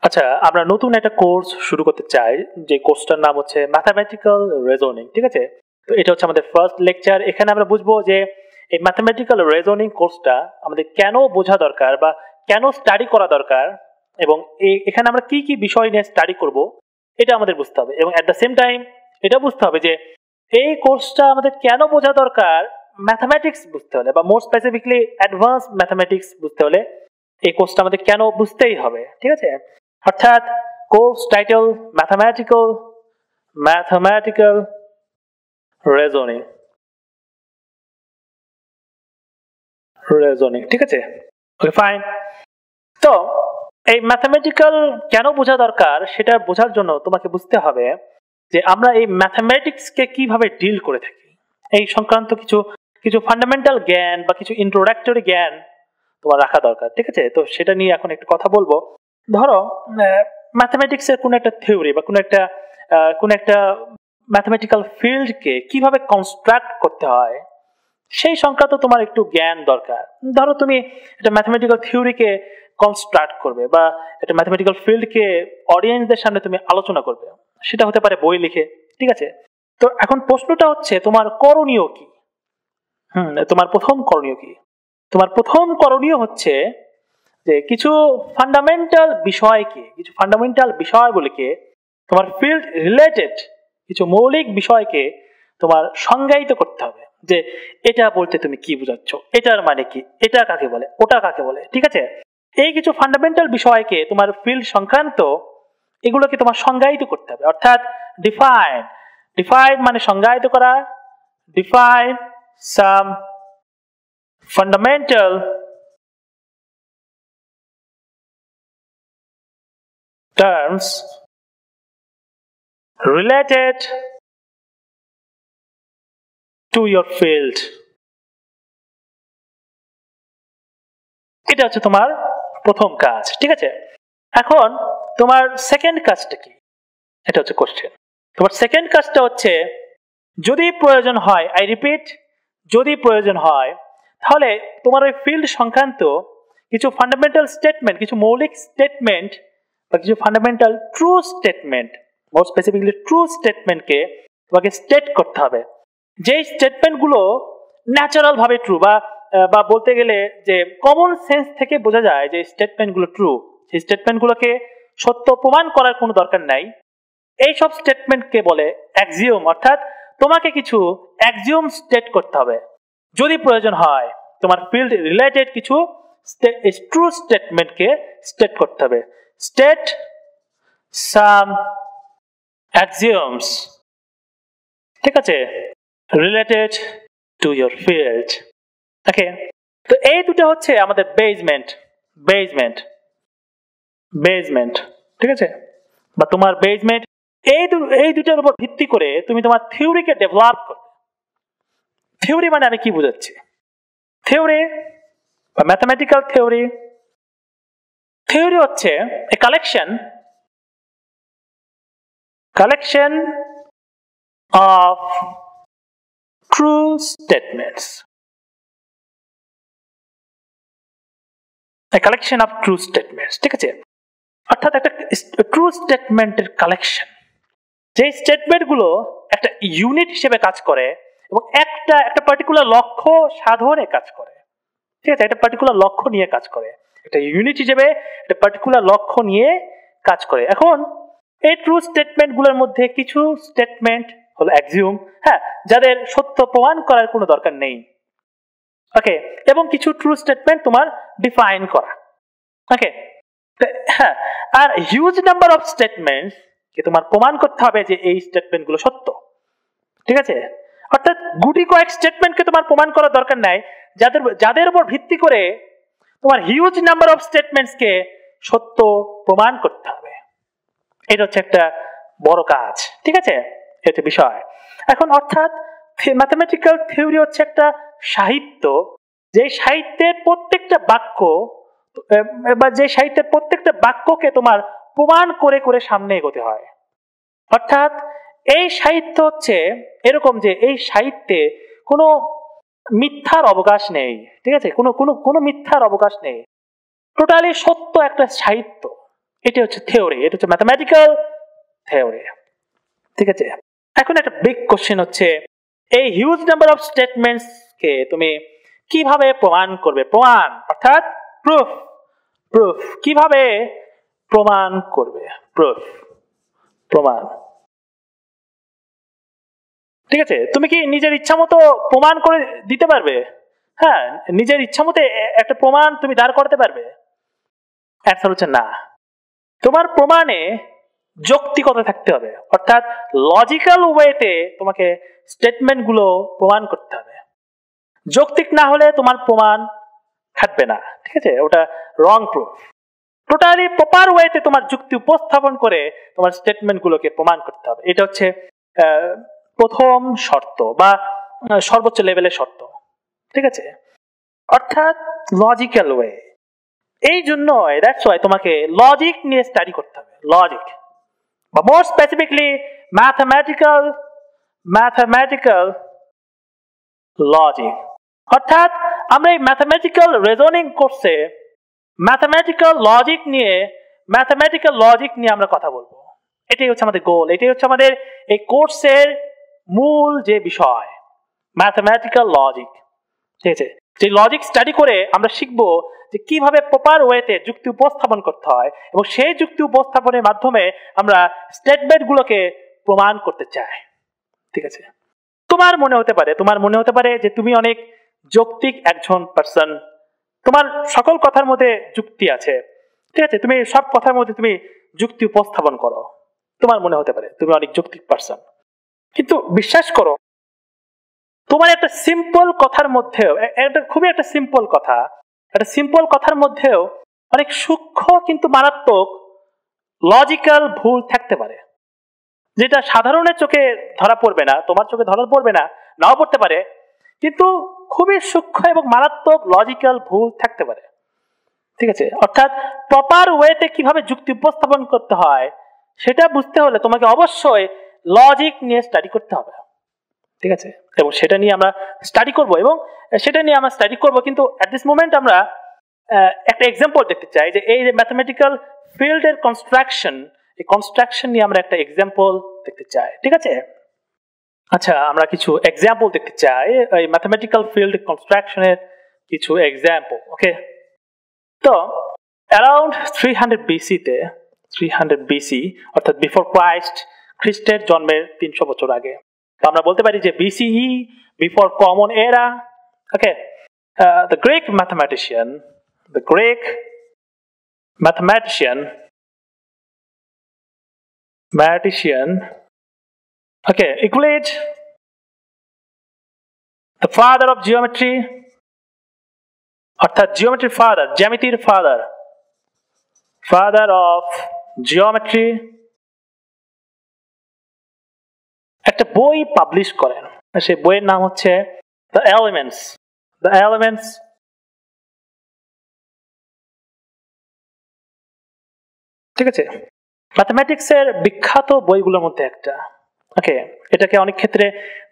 আচ্ছা, আমরা নতুন একটা কোর্স শুরু করতে চাই, যে কোর্সটার নাম হচ্ছে ম্যাথামেটিক্যাল রিজনিং। ঠিক আছে? তো এটা হচ্ছে আমাদের ফার্স্ট লেকচার। এখানে আমরা বুঝবো যে এই ম্যাথামেটিক্যাল রিজনিং কোর্সটা আমাদের কেন বোঝা দরকার বা কেন স্টাডি করা দরকার, এবং এখানে আমরা কি কি বিষয় নিয়ে স্টাডি করব এটা আমাদের বুঝতে হবে। এবং অ্যাট দ্য সেম টাইম এটা বুঝতে হবে যে এই কোর্সটা আমাদের কেন বোঝা দরকার, ম্যাথামেটিক্স বুঝতে হলে বা মোর স্পেসিফিকলি অ্যাডভান্স ম্যাথামেটিক্স বুঝতে হলে এই কোর্সটা আমাদের কেন বুঝতেই হবে। ঠিক আছে? অর্থাৎ কোর্স টাইটেল ম্যাথমেটিক্যাল রেজনিং। ঠিক আছে? ওকে, ফাইন। তো এই ম্যাথামেটিক্যাল কেন বোঝা দরকার সেটা বোঝার জন্য তোমাকে বুঝতে হবে যে আমরা এই ম্যাথামেটিক্সকে কিভাবে ডিল করে থাকি, এই সংক্রান্ত কিছু কিছু ফান্ডামেন্টাল জ্ঞান বা কিছু ইন্ট্রোডাক্টরি জ্ঞান তোমার রাখা দরকার। ঠিক আছে? তো সেটা নিয়ে এখন একটু কথা বলবো। ধরো ম্যাথামেটিক্সের কোনো একটা থিওরি বা কোনো একটা ম্যাথামেটিক্যাল ফিল্ডকে কিভাবে কনস্ট্রাক্ট করতে হয় সেই সংক্রান্ত তোমার একটু জ্ঞান দরকার। ধরো তুমি একটা ম্যাথামেটিক্যাল থিওরিকে কনস্ট্রাক্ট করবে বা একটা ম্যাথামেটিক্যাল ফিল্ডকে অডিয়েন্সদের সামনে তুমি আলোচনা করবে, সেটা হতে পারে বই লিখে। ঠিক আছে? তো এখন প্রশ্নটা হচ্ছে তোমার করণীয় কি? তোমার প্রথম করণীয় কি? তোমার প্রথম করণীয় হচ্ছে যে কিছু ফান্ডামেন্টাল বিষয়গুলিকে, তোমার ফিল্ড রিলেটেড কিছু মৌলিক বিষয়কে তোমার সংজ্ঞায়িত করতে হবে, যে এটা বলতে তুমি কি বোঝাচ্ছ, এটার মানে কি, এটা কাকে বলে, ওটা কাকে বলে। ঠিক আছে? এই কিছু ফান্ডামেন্টাল বিষয়কে তোমার ফিল্ড সংক্রান্ত এগুলোকে তোমার সংজ্ঞায়িত করতে হবে। অর্থাৎ ডিফাইন মানে সংজ্ঞায়িত করা। Define some fundamental terms related to your field. এটা হচ্ছে তোমার প্রথম কাজ। ঠিক আছে? এখন তোমার সেকেন্ড কাজটা কি, এটা হচ্ছে কোশ্চেন। তোমার সেকেন্ড কাজটা হচ্ছে যদি প্রয়োজন হয়, আই রিপিট, যদি প্রয়োজন হয় তাহলে তোমার ওই ফিল্ড সংক্রান্ত কিছু ফান্ডামেন্টাল স্টেটমেন্ট, কিছু মৌলিক স্টেটমেন্ট বা কিছু ফান্ডামেন্টাল ট্রু স্টেটমেন্ট, মোর স্পেসিফিকলি ট্রু স্টেটমেন্টকে তোমাকে স্টেট করতে হবে। যেই স্টেটমেন্টগুলো ন্যাচারাল ভাবে ট্রু বা বলতে গেলে যে কমন সেন্স থেকে বোঝা যায় যে স্টেটমেন্টগুলো ট্রু, সেই স্টেটমেন্টগুলোকে সত্য প্রমাণ করার কোনো দরকার নাই, এই সব স্টেটমেন্টকে বলে অ্যাক্সিওম। অর্থাৎ তোমাকে কিছু অ্যাক্সিওম স্টেট করতে হবে। যদি প্রয়োজন হয় তোমার ফিল্ড রিলেটেড কিছু ট্রু স্টেটমেন্টকে স্টেট করতে হবে। স্টেট সাম অ্যাক্সিওমস, ঠিক আছে, রিলেটেড টু ইয়োর ফিল্ড। ওকে, তো এই দুটো হচ্ছে আমাদের বেসমেন্ট। ঠিক আছে? বা তোমার বেসমেন্ট, এই দুটোর উপর ভিত্তি করে তুমি তোমার থিওরিকে ডেভেলপ করবে। থিওরি মানে আমি কি বোঝাচ্ছি? থিওরি বা ম্যাথমেটিক্যাল থিওরি হচ্ছে a collection of true statements. ঠিক আছে? অর্থাৎ একটা ট্রু স্টেটমেন্টের কালেকশন, যে স্টেটমেন্টগুলো একটা ইউনিট হিসেবে কাজ করে এবং একটা পার্টিকুলার লক্ষ্য সাধনে কাজ করে। ঠিক আছে? একটা পার্টিকুলার লক্ষ্য নিয়ে কাজ করে, একটা ইউনিট হিসেবে একটা পার্টিকুলার লক্ষ্য নিয়ে কাজ করে। এখন এই ট্রু স্টেটমেন্টগুলোর মধ্যে কিছু স্টেটমেন্ট হলো অ্যাক্সিওম, হ্যাঁ, যাদের সত্য প্রমাণ করার কোনো দরকার নেই। ওকে, এবং কিছু ট্রু স্টেটমেন্ট তোমার ডিফাইন করা। ওকে, হ্যাঁ, আর হিউজ নাম্বার অফ স্টেটমেন্টস কে তোমার প্রমাণ করতে হবে যে এই স্টেটমেন্টগুলো সত্য। ঠিক আছে? অর্থাৎ গুটি কয়েক স্টেটমেন্টকে তোমার প্রমাণ করার দরকার নাই, যাদের উপর ভিত্তি করে তোমার হিউজ নাম্বার অফ স্টেটমেন্টসকে সত্য প্রমাণ করতে হবে। এটা হচ্ছে একটা বড় কাজ। ঠিক আছে? এটা বিষয়। এখন অর্থাৎ ম্যাথমেটিক্যাল থিওরি হচ্ছে একটা সাহিত্য, যে সাহিত্যের প্রত্যেকটা বাক্যকে তোমার প্রমাণ করে করে সামনে এগোতে হয়। অর্থাৎ এই সাহিত্য হচ্ছে এরকম যে এই সাহিত্যে কোনো মিথ্যার অবকাশ নেই। ঠিক আছে? কোনো মিথ্যার অবকাশ নেই, টোটালি সত্য একটা সাহিত্য। এটা হচ্ছে থিওরি, এটা হচ্ছে ম্যাথমেটিক্যাল থিওরি। ঠিক আছে, এখন একটা বিগ কোশ্চেন হচ্ছে এই হিউজ নাম্বার অফ স্টেটমেন্টস কে তুমি কিভাবে প্রমাণ করবে? প্রমাণ অর্থাৎ প্রুফ। প্রুফ কিভাবে প্রমাণ করবে? প্রুফ, প্রমাণ। ঠিক আছে, তুমি কি নিজের ইচ্ছা মতো প্রমাণ করে দিতে পারবে? হ্যাঁ, নিজের ইচ্ছা মতো একটা প্রমাণ তুমি দাঁড় করতে পারবে? অ্যান্সার হচ্ছে না। তোমার প্রমাণে যৌক্তিকতা থাকতে হবে, অর্থাৎ লজিক্যাল ওয়েতে তোমাকে স্টেটমেন্ট গুলো প্রমাণ করতে হবে। যৌক্তিক না হলে তোমার প্রমাণ খাটবে না। ঠিক আছে, ওটা রং প্রুফ। টোটালি প্রপার ওয়েতে তোমার যুক্তি উপস্থাপন করে তোমার স্টেটমেন্ট গুলোকে প্রমাণ করতে হবে। এটা হচ্ছে প্রথম শর্ত বা সর্বোচ্চ লেভেলের শর্ত। ঠিক আছে, অর্থাৎ লজিক্যাল ওয়ে। এই জন্য দ্যাটস ওয়াই তোমাকে লজিক নিয়ে স্টাডি করতে হবে। লজিক বা মোর স্পেসিফিকলি ম্যাথমেটিক্যাল লজিক। অর্থাৎ আমরা এই ম্যাথমেটিক্যাল রিজনিং কোর্সে ম্যাথমেটিক্যাল লজিক নিয়ে আমরা কথা বলবো। এটাই হচ্ছে আমাদের গোল, এটাই হচ্ছে আমাদের এই কোর্সের মূল যে বিষয়, ম্যাথমেটিক্যাল লজিক। ঠিক আছে, যে লজিক স্টাডি করে আমরা শিখবো যে কিভাবে প্রপার ওয়েতে যুক্তি উপস্থাপন করতে হয়, এবং সেই যুক্তি উপস্থাপনের মাধ্যমে আমরা স্টেটমেন্ট গুলোকে প্রমাণ করতে চাই। ঠিক আছে, তোমার মনে হতে পারে যে তুমি অনেক যৌক্তিক একজন পার্সন, তোমার সকল কথার মধ্যে যুক্তি আছে। ঠিক আছে, তুমি সব কথার মধ্যে তুমি যুক্তি উপস্থাপন করো, তোমার মনে হতে পারে তুমি অনেক যৌক্তিক পার্সন। কিন্তু বিশ্বাস করো, তোমার একটা সিম্পল কথার মধ্যেও, খুবই একটা সিম্পল কথার মধ্যেও অনেক সূক্ষ্ম কিন্তু মারাত্মক লজিক্যাল ভুল থাকতে পারে, যেটা সাধারণের চোখে ধরা পড়বে না, তোমার চোখে ধরা পড়বে না, নাও পড়তে পারে, কিন্তু খুবই সূক্ষ্ম এবং মারাত্মক লজিক্যাল ভুল থাকতে পারে। ঠিক আছে, অর্থাৎ প্রপার ওয়েতে কিভাবে যুক্তি উপস্থাপন করতে হয় সেটা বুঝতে হলে তোমাকে অবশ্যই লজিক নিয়ে স্টাডি করতে হবে। ঠিক আছে, এবং সেটা নিয়ে আমরা স্টাডি করব, কিন্তু অ্যাট দিস মোমেন্ট আমরা একটা এক্সাম্পল দেখতে চাই যে এই যে ম্যাথমেটিক্যাল ফিল্ডের কনস্ট্রাকশন নিয়ে আমরা একটা এক্সাম্পল দেখতে চাই। ঠিক আছে, আচ্ছা, আমরা কিছু এক্সাম্পল দেখতে চাই এই ম্যাথমেটিক্যাল ফিল্ড কনস্ট্রাকশনের কিছু এক্সাম্পল। ওকে, তো অ্যারাউন্ড 300 বিসি অর্থাৎ বিফোর ক্রাইস্ট, খ্রিস্টের জন্মের 300 বছর আগে, আমরা বলতে পারি যে বিসিই, বিফোর কমন এরা। ওকে, the Greek mathematician okay, Euclid, the father of geometry, অর্থাৎ জ্যামিতির ফাদার অফ জিওমেট্রি, একটা বই পাবলিশ করেন। সেই বইয়ের নাম হচ্ছে দ্য এলিমেন্টস। ঠিক আছে, ম্যাথমেটিক্সের বিখ্যাত বইগুলোর মধ্যে একটা। ওকে, এটাকে অনেক ক্ষেত্রে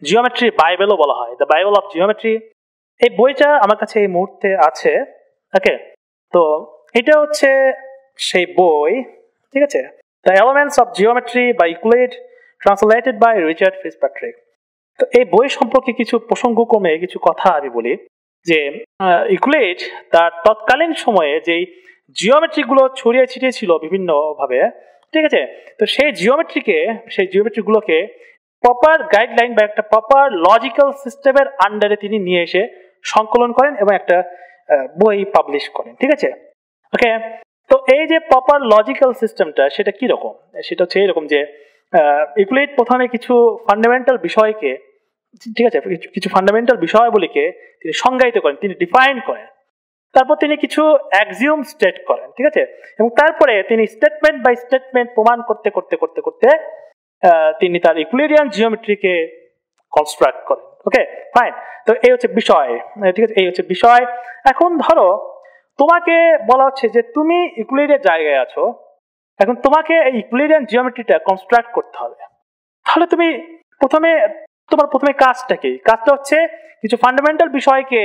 জিওমেট্রি বাইবেলও বলা হয়, দ্য বাইবেল অফ জিওমেট্রি। এই বইটা আমার কাছে এই মুহূর্তে আছে। ওকে, তো এটা হচ্ছে সেই বই। ঠিক আছে, the elements of geometry by Euclid, translated by Richard Fitzpatrick. তো এই বই সম্পর্কে কিছু প্রসঙ্গক্রমে কিছু কথা আমি বলি যে ইউক্লিড তার তৎকালীন সময়ে যেই জিওমেট্রি গুলো ছড়িয়ে ছিটিয়ে ছিল বিভিন্ন ভাবে। ঠিক আছে, তো সেই জিওমেট্রি গুলোকে প্রপার গাইডলাইন বা একটা প্রপার লজিক্যাল সিস্টেমের আন্ডারে তিনি নিয়ে এসে সংকলন করেন এবং একটা বই পাবলিশ করেন। ঠিক আছে, ওকে, তো এই যে প্রপার লজিক্যাল সিস্টেমটা সেটা কি রকম? সেটা হচ্ছে এরকম যে ইউক্লিড প্রথমে কিছু ফান্ডামেন্টাল বিষয়কে, ঠিক আছে, কিছু ফান্ডামেন্টাল বিষয়গুলিকে তিনি সংজ্ঞায়িত করেন, তিনি ডিফাইন করেন। তারপর তিনি কিছু অ্যাক্সিওম স্টেট করেন। ঠিক আছে, এবং তারপরে তিনি স্টেটমেন্ট বাই স্টেটমেন্ট প্রমাণ করতে তিনি তার ইউক্লিডিয়ান জিওমেট্রিকে কনস্ট্রাক্ট করেন। ওকে, ফাইন। তো এই হচ্ছে বিষয়। ঠিক আছে, এই হচ্ছে বিষয়। এখন ধরো তোমাকে বলা হচ্ছে যে তুমি ইউক্লিডের জায়গায় আছো, এখন তোমাকে এই ইউক্লিডিয়ান জিওমেট্রিটা কনস্ট্রাক্ট করতে হবে। তাহলে তুমি প্রথমে কাজটা কি? কাজটা হচ্ছে কিছু ফান্ডামেন্টাল বিষয়কে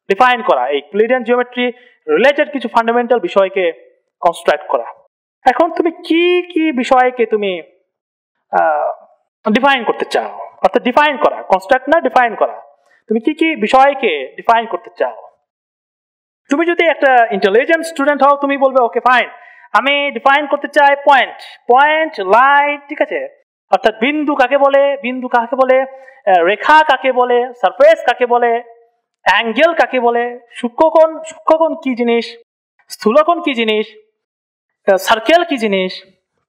ডিফাইন করা, এই ইউক্লিডিয়ান জিওমেট্রি রিলেটেড কিছু ফান্ডামেন্টাল বিষয়কে কনস্ট্রাক্ট করা। এখন তুমি কি কি বিষয়কে তুমি ডিফাইন করতে চাও, অর্থাৎ ডিফাইন করা, কনস্ট্রাক্ট না ডিফাইন করা, তুমি কি কি বিষয়কে ডিফাইন করতে চাও। তুমি যদি একটা ইন্টেলিজেন্ট স্টুডেন্ট হও, তুমি বলবে ওকে ফাইন, আমি ডিফাইন করতে চাই পয়েন্ট, পয়েন্ট, লাইন, ঠিক আছে, অর্থাৎ বিন্দু কাকে বলে, বিন্দু কাকে বলে, রেখা কাকে বলে, সারফেস কাকে বলে, অ্যাঙ্গেল কাকে বলে, সূক্ষ্মকোণ, সূক্ষ্মকোণ কি জিনিস, স্থূলকোণ কি জিনিস, সার্কেল কি জিনিস,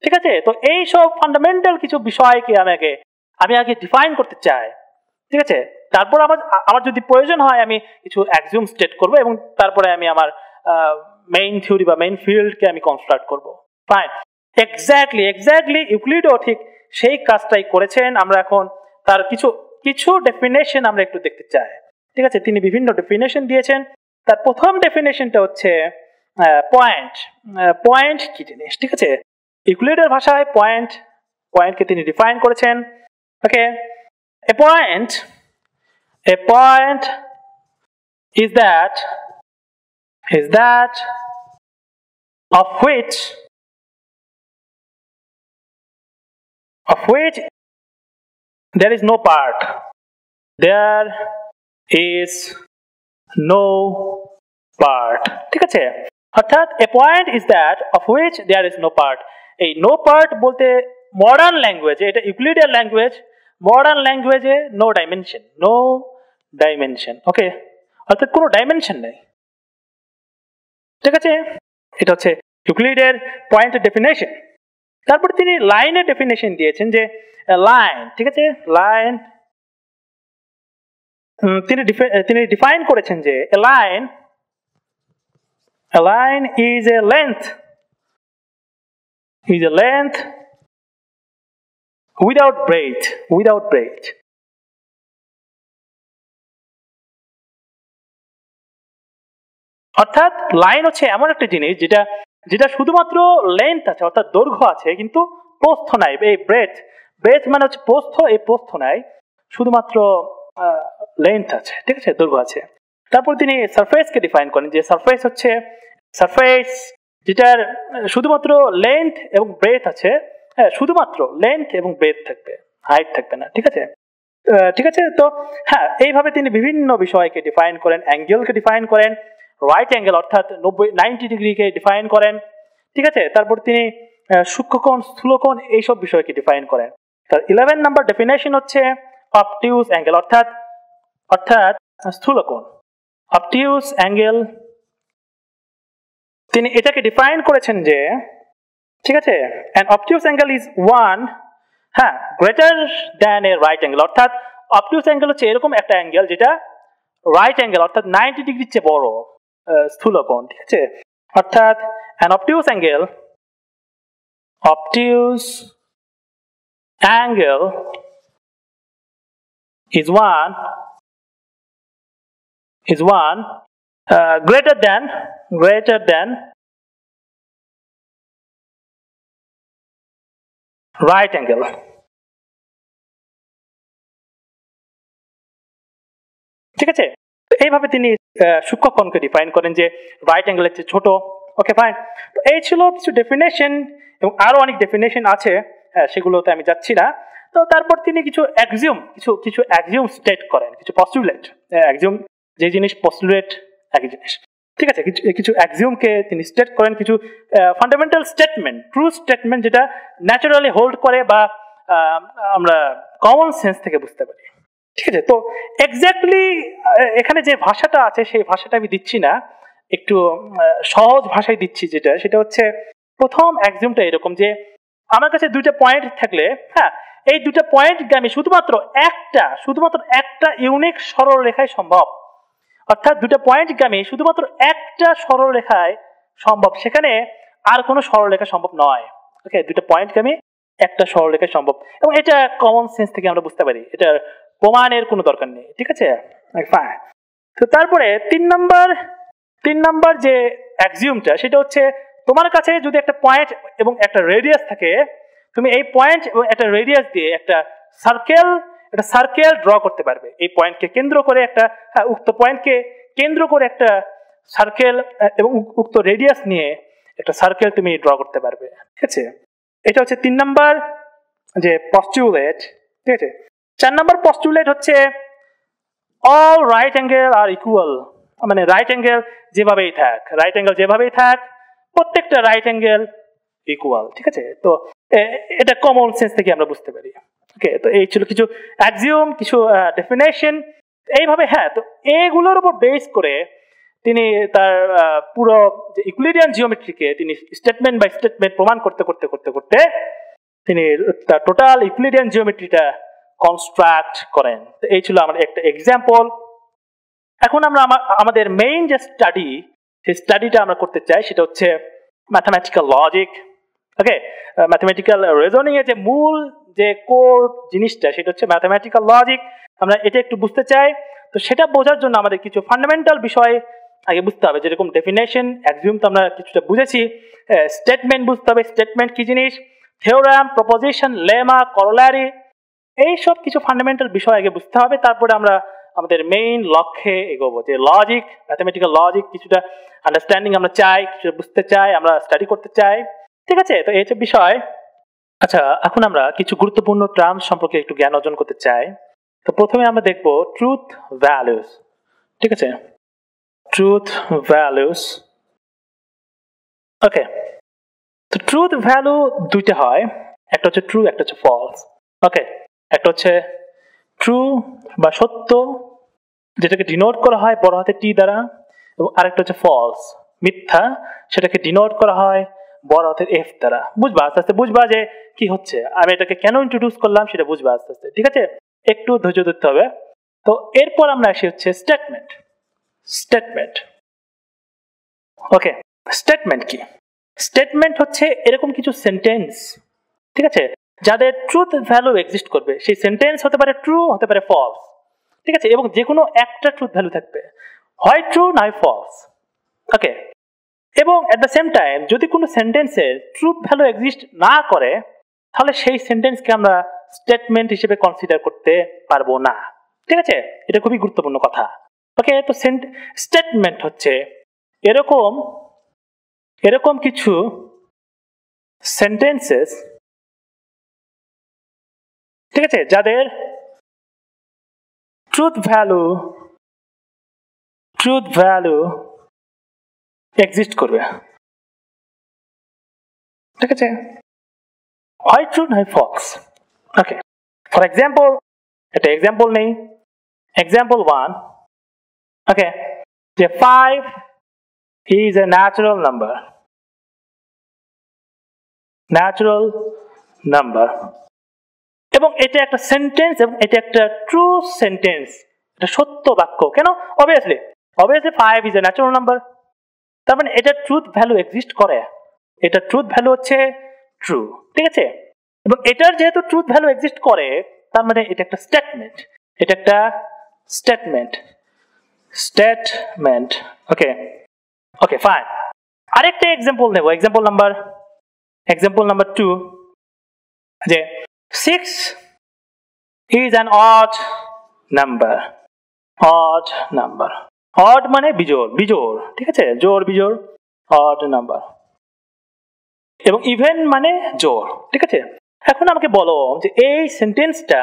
ঠিক আছে। তো এই সব ফান্ডামেন্টাল কিছু বিষয়কে আমি আগে ডিফাইন করতে চাই, ঠিক আছে। তারপর আমার যদি প্রয়োজন হয় আমি কিছু অ্যাক্সিওম স্টেট করব এবং তারপরে আমি আমার মেইন থিওরি বা মেইন ফিল্ডকে আমি কনস্ট্রাক্ট করব। ফাইন, এক্স্যাক্টলি ইউক্লিডও ঠিক সেই কাজটাই করেছেন। আমরা এখন তার কিছু কিছু ডেফিনেশন আমরা একটু দেখতে চাই, ঠিক আছে। তিনি বিভিন্ন ডেফিনেশন দিয়েছেন। তার প্রথম ডেফিনেশনটা হচ্ছে পয়েন্ট। পয়েন্ট কি জিনিস, ঠিক আছে। ইউক্লিডের ভাষায় পয়েন্টকে তিনি ডিফাইন করেছেন। ওকে, a point is that of which there is no part, there is no part, ঠিক আছে। অর্থাৎ a point is that of which there is no part। এই no part বলতে মডার্ন ল্যাঙ্গুয়েজে, এটা ইউক্লিডিয়ান ল্যাঙ্গুয়েজ, মডার্ন ল্যাঙ্গুয়েজে no dimension, okay, অর্থাৎ কোনো ডাইমেনশন নেই, ঠিক আছে। এটা হচ্ছে ইউক্লিডের পয়েন্টের ডেফিনেশন। তারপর তিনি লাইনের ডেফিনেশন দিয়েছেন যে লাইন, ঠিক আছে, লাইন তিনি ডিফাইন করেছেন যে a line is a length without breadth, অর্থাৎ লাইন হচ্ছে এমন একটা জিনিস যেটা শুধুমাত্র লেন্থ আছে, অর্থাৎ দৈর্ঘ্য আছে, কিন্তু প্রস্থ নাই। এই ব্রেথ মানে হচ্ছে প্রস্থ, এই প্রস্থ নাই, শুধুমাত্র লেন্থ আছে, ঠিক আছে, দৈর্ঘ্য আছে। তারপর তিনি সারফেসকে ডিফাইন করেন যে সারফেস যেটার শুধুমাত্র লেন্থ এবং ব্রেথ আছে, হ্যাঁ, শুধুমাত্র লেন্থ এবং ব্রেথ থাকবে, হাইট থাকবে না, ঠিক আছে, ঠিক আছে। তো হ্যাঁ, এইভাবে তিনি বিভিন্ন বিষয়কে ডিফাইন করেন। অ্যাঙ্গেলকে ডিফাইন করেন, রাইট অ্যাঙ্গেল অর্থাৎ 90 ডিগ্রিকে ডিফাইন করেন, ঠিক আছে। তারপর তিনি সূক্ষ্মকোণ, স্থূলকোণ এইসব বিষয়কে ডিফাইন করেন। তার 11 নাম্বার ডেফিনেশন হচ্ছে অবটিউস অ্যাঙ্গেল, অর্থাৎ স্থূলকোণ, অবটিউস অ্যাঙ্গেল। তিনি এটাকে ডিফাইন করেছেন যে, ঠিক আছে, an obtuse angle is one, হ্যাঁ, greater than a right angle, অর্থাৎ obtuse angle হচ্ছে এরকম একটা অ্যাঙ্গেল যেটা রাইট অ্যাঙ্গেল অর্থাৎ 90 ডিগ্রির চেয়ে বড় স্থূলকোণ, ঠিক আছে। অর্থাৎ an obtuse angle is one greater than right angle, ঠিক আছে। এইভাবে তিনি সূক্ষ্মকোণকে ডিফাইন করেন যে রাইট অ্যাঙ্গেলের চেয়ে ছোট। ওকে, ফাইন। তো এই ছিল কিছু ডেফিনেশন এবং আরো অনেক ডেফিনেশন আছে, সেগুলোতে আমি যাচ্ছি না। তো তারপর তিনি কিছু অ্যাক্সিওম স্টেট করেন, কিছু পস্টুলেট। অ্যাক্সিওম যে জিনিস, পস্টুলেট একই জিনিস, ঠিক আছে। কিছু অ্যাক্সিওমকে তিনি স্টেট করেন, কিছু ফান্ডামেন্টাল স্টেটমেন্ট, ট্রু স্টেটমেন্ট যেটা ন্যাচারালি হোল্ড করে বা আমরা কমন সেন্স থেকে বুঝতে পারি, ঠিক আছে। তো এক্স্যাক্টলি এখানে যে ভাষাটা আছে সেই ভাষাটা আমি দিচ্ছি না, একটু সহজ ভাষায় দিচ্ছি, সেটা হচ্ছে প্রথম অ্যাক্সিওমটা এরকম যে আমার কাছে দুইটা পয়েন্ট থাকলে, হ্যাঁ, এই দুইটা পয়েন্টগামী শুধুমাত্র একটা ইউনিক সরলরেখায় সম্ভব, অর্থাৎ দুটো পয়েন্টগামী শুধুমাত্র একটা সরলরেখায় সম্ভব, সেখানে আর কোনো সরলরেখা সম্ভব নয়। ওকে, দুটো পয়েন্টগামী একটা সরলরেখায় সম্ভব, এবং এটা কমন সেন্স থেকে আমরা বুঝতে পারি, এটা প্রমাণের কোনো দরকার নেই, ঠিক আছে। তো তারপরে তিন নাম্বার যে অ্যাক্সিওমটা, সেটা হচ্ছে তোমার কাছে যদি একটা পয়েন্ট এবং একটা রেডিয়াস থাকে, তুমি এই পয়েন্ট এবং একটা রেডিয়াস দিয়ে একটা সার্কেল ড্র করতে পারবে। এই পয়েন্টকে কেন্দ্র করে উক্ত পয়েন্টকে কেন্দ্র করে একটা সার্কেল এবং উক্ত রেডিয়াস নিয়ে একটা সার্কেল তুমি ড্র করতে পারবে, ঠিক আছে। এটা হচ্ছে 3 নাম্বার যে পস্টুলেট, ঠিক আছে। 4 নাম্বার পস্টুলেট হচ্ছে অল রাইট অ্যাঙ্গেল আর ইকুয়াল, মানে রাইট অ্যাঙ্গেল যেভাবেই থাক প্রত্যেকটা রাইট অ্যাঙ্গেল ইকুয়াল, ঠিক আছে। তো এটা কমন সেন্স থেকে আমরা বুঝতে পারি। ওকে, তো এই ছিল কিছু অ্যাক্সিওম, কিছু ডেফিনেশন এইভাবে। হ্যাঁ, তো এগুলোর উপর বেস করে তিনি তার পুরো যে ইকুইলিব্রিয়াম জিওমেট্রিকে তিনি স্টেটমেন্ট বাই স্টেটমেন্ট প্রমাণ করতে করতে করতে করতে তিনি তার টোটাল ইকুইলিব্রিয়াম জিওমেট্রিটা কনস্ট্রাক্ট করেন। তো এই ছিল আমাদের একটা এক্সাম্পল। এখন আমরা আমাদের মেইন যে স্টাডি, সেই স্টাডিটা আমরা করতে চাই সেটা হচ্ছে ম্যাথমেটিক্যাল লজিক। ওকে, ম্যাথমেটিক্যাল রিজনিং এর যে মূল যে কোর জিনিসটা সেটা হচ্ছে ম্যাথমেটিক্যাল লজিক। আমরা এটা একটু বুঝতে চাই। তো সেটা বোঝার জন্য আমাদের কিছু ফান্ডামেন্টাল বিষয় আগে বুঝতে হবে, যেরকম ডেফিনেশন, অ্যাক্সিওম তো আমরা কিছুটা বুঝেছি, স্টেটমেন্ট বুঝতে হবে, স্টেটমেন্ট কি জিনিস, থিওরাম, প্রপোজিশন, লেমা, করোলারি, এই সব কিছু ফান্ডামেন্টাল বিষয় আগে বুঝতে হবে। তারপরে আমরা আমাদের মেইন লক্ষ্যে এগোবো, যে লজিক, ম্যাথমেটিক্যাল লজিক কিছুটা আন্ডারস্ট্যান্ডিং আমরা চাই, কিছুটা বুঝতে চাই, আমরা স্টাডি করতে চাই, ঠিক আছে। তো এই হচ্ছে বিষয়। আচ্ছা, এখন আমরা কিছু গুরুত্বপূর্ণ টার্মস সম্পর্কে একটু জ্ঞান অর্জন করতে চাই। তো প্রথমে আমরা দেখব ট্রুথ ভ্যালুস, ঠিক আছে, ট্রুথ ভ্যালুস। ওকে, তো ট্রুথ ভ্যালু দুইটা হয়, একটা হচ্ছে ট্রু, একটা হচ্ছে ফলস। ওকে, একটা হচ্ছে ট্রু বা সত্য, যেটাকে ডিনোট করা হয় বড় হাতে টি দ্বারা, এবং আরেকটা হচ্ছে ফলস, মিথ্যা, সেটাকে ডিনোট করা হয় বড় হাতের এফ দ্বারা। বুঝবা আস্তে আস্তে, বুঝবা যে কি হচ্ছে, আমি এটাকে কেন ইন্ট্রোডিউস করলাম সেটা বুঝবা আস্তে আস্তে, ঠিক আছে, একটু ধৈর্য ধরতে হবে। তো এরপর আমরা আসি হচ্ছে স্টেটমেন্ট। স্টেটমেন্ট, ওকে, স্টেটমেন্ট কি? স্টেটমেন্ট হচ্ছে এরকম কিছু সেন্টেন্স, ঠিক আছে, যাদের ট্রুথ ভ্যালু এক্সিস্ট করবে। সেই সেন্টেন্স হতে পারে ট্রু, হতে পারে ফলস, ঠিক আছে, এবং যে কোনো একটা ট্রুথ ভ্যালু থাকবে, হয় ট্রু নয় ফলস। ওকে, এবং এট দ্য সেম টাইম যদি কোনো সেন্টেন্সের ট্রুথ ভ্যালু এক্সিস্ট না করে, তাহলে সেই সেন্টেন্সকে আমরা স্টেটমেন্ট হিসেবে কনসিডার করতে পারবো না, ঠিক আছে। এটা খুবই গুরুত্বপূর্ণ কথা। ওকে, তো স্টেটমেন্ট হচ্ছে এরকম কিছু সেন্টেন্সেস, ঠিক আছে, যাদের ট্রুথ ভ্যালু এক্সিস্ট করবে, ঠিক আছে, হয় ট্রু নয় ফলস। ওকে, ফর এক্সাম্পল একটা এক্সাম্পল নেই, এক্সাম্পল 1। ওকে, যে 5 is a natural number, এবং এটা একটা সেন্টেন্স, এবং এটা একটা ট্রু সেন্টেন্স, এটা সত্য বাক্য। কেন? Obviously 5 is a natural number, তার মানে এটা ট্রুথ ভ্যালু এক্সিস্ট করে, এটা ট্রুথ ভ্যালু হচ্ছে ট্রু, ঠিক আছে। এবং এটার যেহেতু ট্রুথ ভ্যালু এক্সিস্ট করে, তার মানে এটা একটা স্টেটমেন্ট, এটা একটা স্টেটমেন্ট। ওকে, ওকে, ফাইন। আরেকটা এক্সাম্পল নেব, এক্সাম্পল নাম্বার 2, যে 6 is an odd number, odd মানে বিজোড়, ঠিক আছে, জোড় বিজোড়, odd number, এবং ইভেন মানে জোড়, ঠিক আছে। এখন আমাকে বলো যে এই সেন্টেন্সটা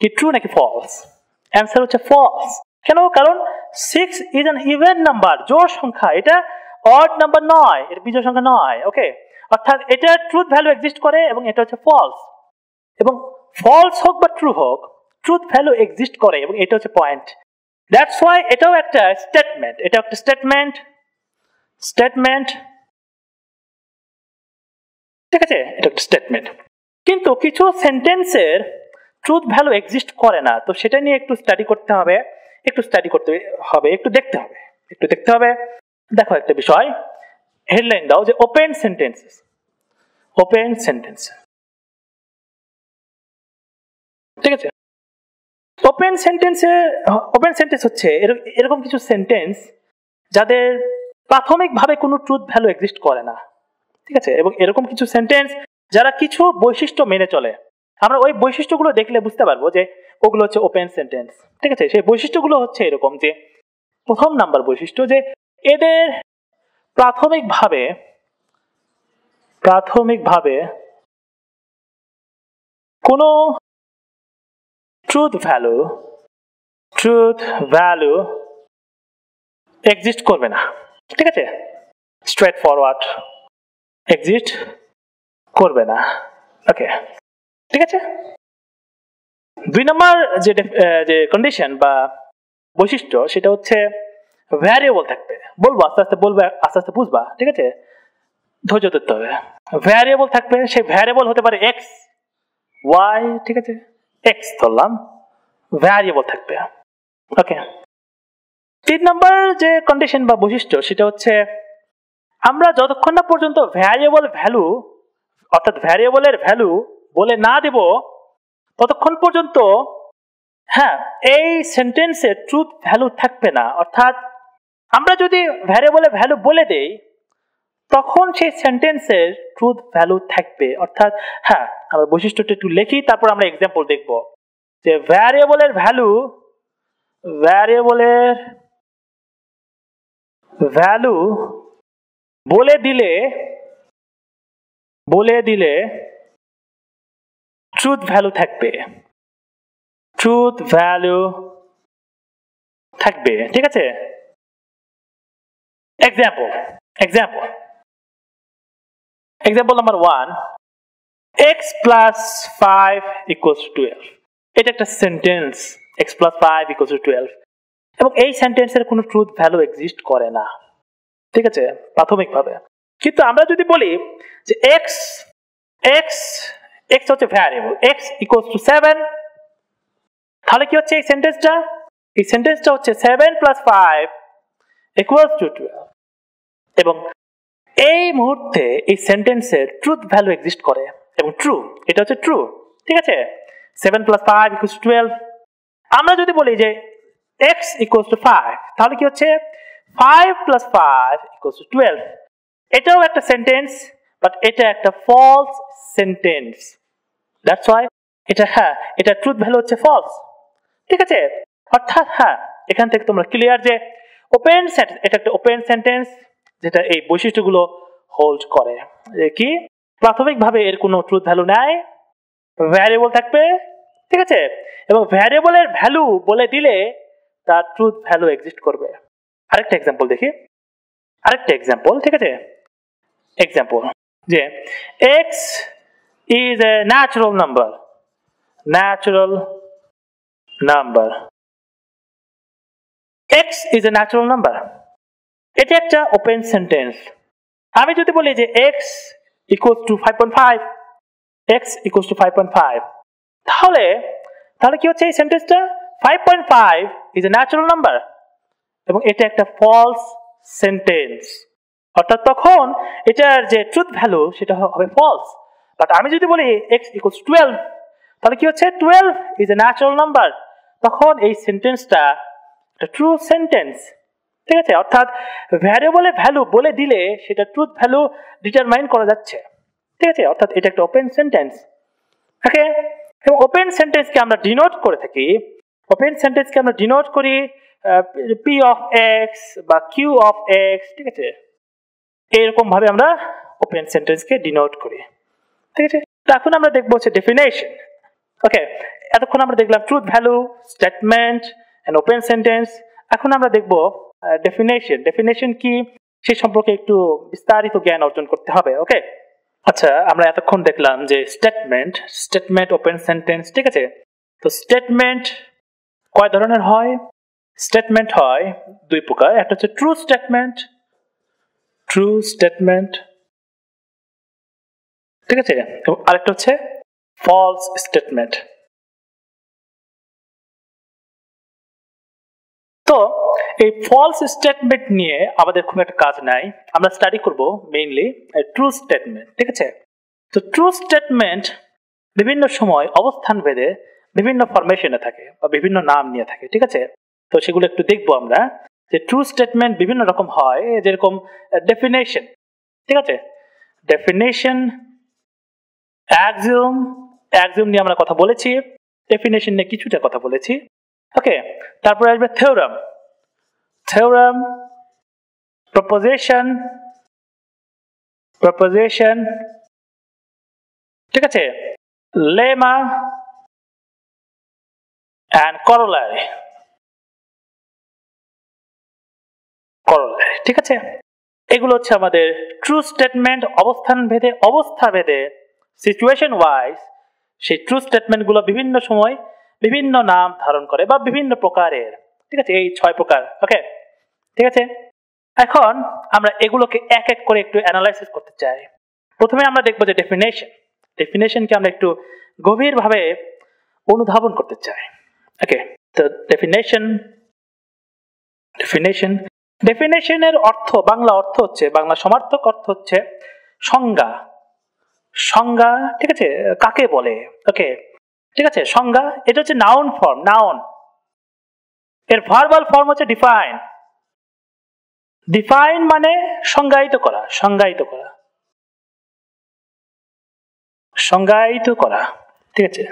কি ট্রু নাকি ফলস? অ্যান্সার হচ্ছে ফলস। কেন? কারণ 6 is an even number, জোড় সংখ্যা, এটা odd নাম্বার নয়, এটা বিজোড় সংখ্যা নয়। ওকে, অর্থাৎ এটা ট্রুথ ভ্যালু এক্সিস্ট করে, এবং এটা হচ্ছে ফলস। এবং ফলস হোক বা ট্রু হোক, ট্রুথ ভ্যালু এক্সিস্ট করে, এবং এটা হচ্ছে পয়েন্ট। দ্যাটস ওয়াই এটাও একটা স্টেটমেন্ট, এটা একটা স্টেটমেন্ট, ঠিক আছে, এটা একটা স্টেটমেন্ট। কিন্তু কিছু সেন্টেন্সের ট্রুথ ভ্যালু এক্সিস্ট করে না, তো সেটা নিয়ে একটু স্টাডি করতে হবে, একটু দেখতে হবে। দেখো একটা বিষয়, হেডলাইন দাও যে ওপেন সেন্টেন্স, ঠিক আছে। ওপেন সেন্টেন্স হচ্ছে এরকম কিছু সেন্টেন্স যাদের প্রাথমিকভাবে কোনো ট্রুথ ভ্যালু এক্সিস্ট করে না, ঠিক আছে, এবং এরকম কিছু সেন্টেন্স যারা কিছু বৈশিষ্ট্য মেনে চলে। আমরা ওই বৈশিষ্ট্যগুলো দেখলে বুঝতে পারবো যে ওগুলো হচ্ছে ওপেন সেন্টেন্স, ঠিক আছে। সেই বৈশিষ্ট্যগুলো হচ্ছে এরকম, যে প্রথম নাম্বার বৈশিষ্ট্য, যে এদের প্রাথমিকভাবে প্রাথমিকভাবে কোনো ট্রুথ ভ্যালু এক্সিস্ট করবে না, ঠিক আছে, স্ট্রেট ফরওয়ার্ড এক্সিস্ট করবে না। ওকে, ঠিক আছে। 2 নম্বর যে কন্ডিশন বা বৈশিষ্ট্য সেটা হচ্ছে ভ্যারিয়েবল থাকবে। বলবো আস্তে আস্তে বলবো, আস্তে আস্তে বুঝবা, ঠিক আছে, ধৈর্য ধরতে হবে। ভ্যারিয়েবল থাকবে, সেই ভ্যারিয়েবল হতে পারে এক্স, ওয়াই, ঠিক আছে, এক্স ধরলাম, ভ্যারিয়েবল থাকবে। ওকে, 3 নম্বর যে কন্ডিশন বা বৈশিষ্ট্য সেটা হচ্ছে আমরা যতক্ষণ না পর্যন্ত ভ্যারিয়েবল ভ্যালু অর্থাৎ ভ্যারিয়েবলের ভ্যালু বলে না দেব ততক্ষণ পর্যন্ত হ্যাঁ এই সেন্টেন্সে ট্রুথ ভ্যালু থাকবে না। অর্থাৎ আমরা যদি ভ্যারিয়েবলের ভ্যালু বলে দেই তখন সেই সেন্টেন্সের ট্রুথ ভ্যালু থাকবে। অর্থাৎ হ্যাঁ, আমরা বৈশিষ্ট্যটা একটু লিখি, তারপর আমরা এক্সাম্পল দেখব যে ভ্যারিয়েবলের ভ্যালু বলে দিলে ট্রুথ ভ্যালু থাকবে, ঠিক আছে। Example number 1, x plus 5 equals to 12। এটা একটা sentence, x plus 5 equals to 12, এবং এই সেন্টেন্সের কোনো ট্রুথ ভ্যালু এক্সিস্ট করে না, ঠিক আছে, প্রাথমিকভাবে। কিন্তু আমরা যদি বলি যে x হচ্ছে ভ্যারিয়েবল, x equals to 7, তাহলে কি হচ্ছে এই সেন্টেন্সটা হচ্ছে 7 plus 5 equals to 12, এবং এই মুহূর্তে এই সেন্টেন্সের ট্রুথ ভ্যালু এক্সিস্ট করে এবং ট্রু, এটা হচ্ছে ট্রু, ঠিক আছে। 7 plus 5 equals to 12। আমরা যদি বলি যে x equals to 5, তাহলে কি হচ্ছে 5 plus 5 equals to 12। এটাও একটা সেন্টেন্স, বাট এটা একটা ফলস সেন্টেন্স, দ্যাটস ওয়াই এটা ট্রুথ ভ্যালু হচ্ছে ফলস, ঠিক আছে। অর্থাৎ হ্যাঁ, এখান থেকে তোমরা ক্লিয়ার যে ওপেন সেন্টেন্স, এটা একটা ওপেন সেন্টেন্স যেটা এই বৈশিষ্ট্যগুলো হোল্ড করে। কি প্রাথমিকভাবে এর কোনো ট্রুথ ভ্যালু নাই, ভ্যারিয়েবল থাকবে, ঠিক আছে, এবং ভ্যারিয়েবলের ভ্যালু বলে দিলে তার ট্রুথ ভ্যালু এক্সিস্ট করবে। আরেকটা এক্সাম্পল দেখি, ঠিক আছে। এক্সাম্পল যে x is a natural number, x is a natural number, এটা একটা ওপেন সেন্টেন্স। আমি যদি বলি যে x equals to 5.5, তাহলে কি হচ্ছে এই সেন্টেন্সটা 5.5 is a natural number, এবং এটা একটা ফলস সেন্টেন্স। অর্থাৎ তখন এটার যে ট্রুথ ভ্যালু সেটা হবে ফলস। বাট আমি যদি বলি x equals to 12, তাহলে কি হচ্ছে 12 is a natural number, তখন এই সেন্টেন্সটা একটা ট্রু সেন্টেন্স, ঠিক আছে। অর্থাৎ ভ্যারিয়েবলের ভ্যালু বলে দিলে সেটা ট্রুথ ভ্যালু ডিটারমাইন করা যাচ্ছে, ঠিক আছে। অর্থাৎ এটা একটা ওপেন সেন্টেন্স, ওকে। এবং ওপেন সেন্টেন্সকে আমরা ডিনোট করে থাকি, p of x বা q of x, ঠিক আছে, এরকম ভাবে আমরা ওপেন সেন্টেন্সকে ডিনোট করি, ঠিক আছে। তো এখন আমরা দেখবো হচ্ছে ডেফিনেশন। ওকে, এতক্ষণ আমরা দেখলাম truth value, statement and open sentence. এখন আমরা দেখবো ডেফিনেশন কি সে সম্পর্কে একটু বিস্তারিত জ্ঞান অর্জন করতে হবে। ওকে, আচ্ছা, আমরা এতক্ষণ দেখলাম যে স্টেটমেন্ট ওপেন সেন্টেন্স, ঠিক আছে। তো স্টেটমেন্ট কয় ধরনের হয়? স্টেটমেন্ট হয় 2 প্রকার, একটা হচ্ছে ট্রু স্টেটমেন্ট, ঠিক আছে, এবং আরেকটা হচ্ছে ফলস স্টেটমেন্ট। তো এই ফলস স্টেটমেন্ট নিয়ে আমাদের খুব একটা কাজ নাই, আমরা স্টাডি করব মেইনলি ট্রু স্টেটমেন্ট, ঠিক আছে। তো ট্রু স্টেটমেন্ট বিভিন্ন সময় অবস্থান ভেদে বিভিন্ন ফরমেশনে থাকে বা বিভিন্ন নাম নিয়ে থাকে, ঠিক আছে। তো সেগুলো একটু দেখবো আমরা যে ট্রু স্টেটমেন্ট বিভিন্ন রকম হয়, যেরকম ডেফিনেশন, ঠিক আছে, ডেফিনেশন, অ্যাক্সিওম নিয়ে আমরা কথা বলেছি, ডেফিনেশন নিয়ে কিছুটা কথা বলেছি, ওকে। তারপরে আসবে থিওরাম, প্রপোজিশন, প্রপোজিশন, ঠিক আছে, লেমা and corollary, ঠিক আছে। এগুলো হচ্ছে আমাদের ট্রু স্টেটমেন্ট, অবস্থান ভেদে, অবস্থা ভেদে, সিচুয়েশন ওয়াইজ সেই ট্রু স্টেটমেন্ট গুলো বিভিন্ন সময় বিভিন্ন নাম ধারণ করে বা বিভিন্ন প্রকারের, ঠিক আছে, এই 6 প্রকার। ওকে, ঠিক আছে। এখন আমরা এগুলোকে এক এক করে একটু অ্যানালাইসিস করতে চাই। প্রথমে আমরা দেখবো যে ডেফিনেশনকে আমরা একটু গভীরভাবে অনুধাবন করতে চাই। ওকে, তো ডেফিনেশনের অর্থ, বাংলা অর্থ হচ্ছে, বাংলা সমার্থক অর্থ হচ্ছে সংজ্ঞা। সংজ্ঞা, ঠিক আছে, কাকে বলে। ওকে, ঠিক আছে, সংজ্ঞা এটা হচ্ছে নাউন ফর্ম, নাউন। এর ভার্বাল ফর্ম হচ্ছে ডিফাইন। ডিফাইন মানে সংজ্ঞায়িত করা, সংজ্ঞায়িত করা, সংজ্ঞায়িত করা, ঠিক আছে।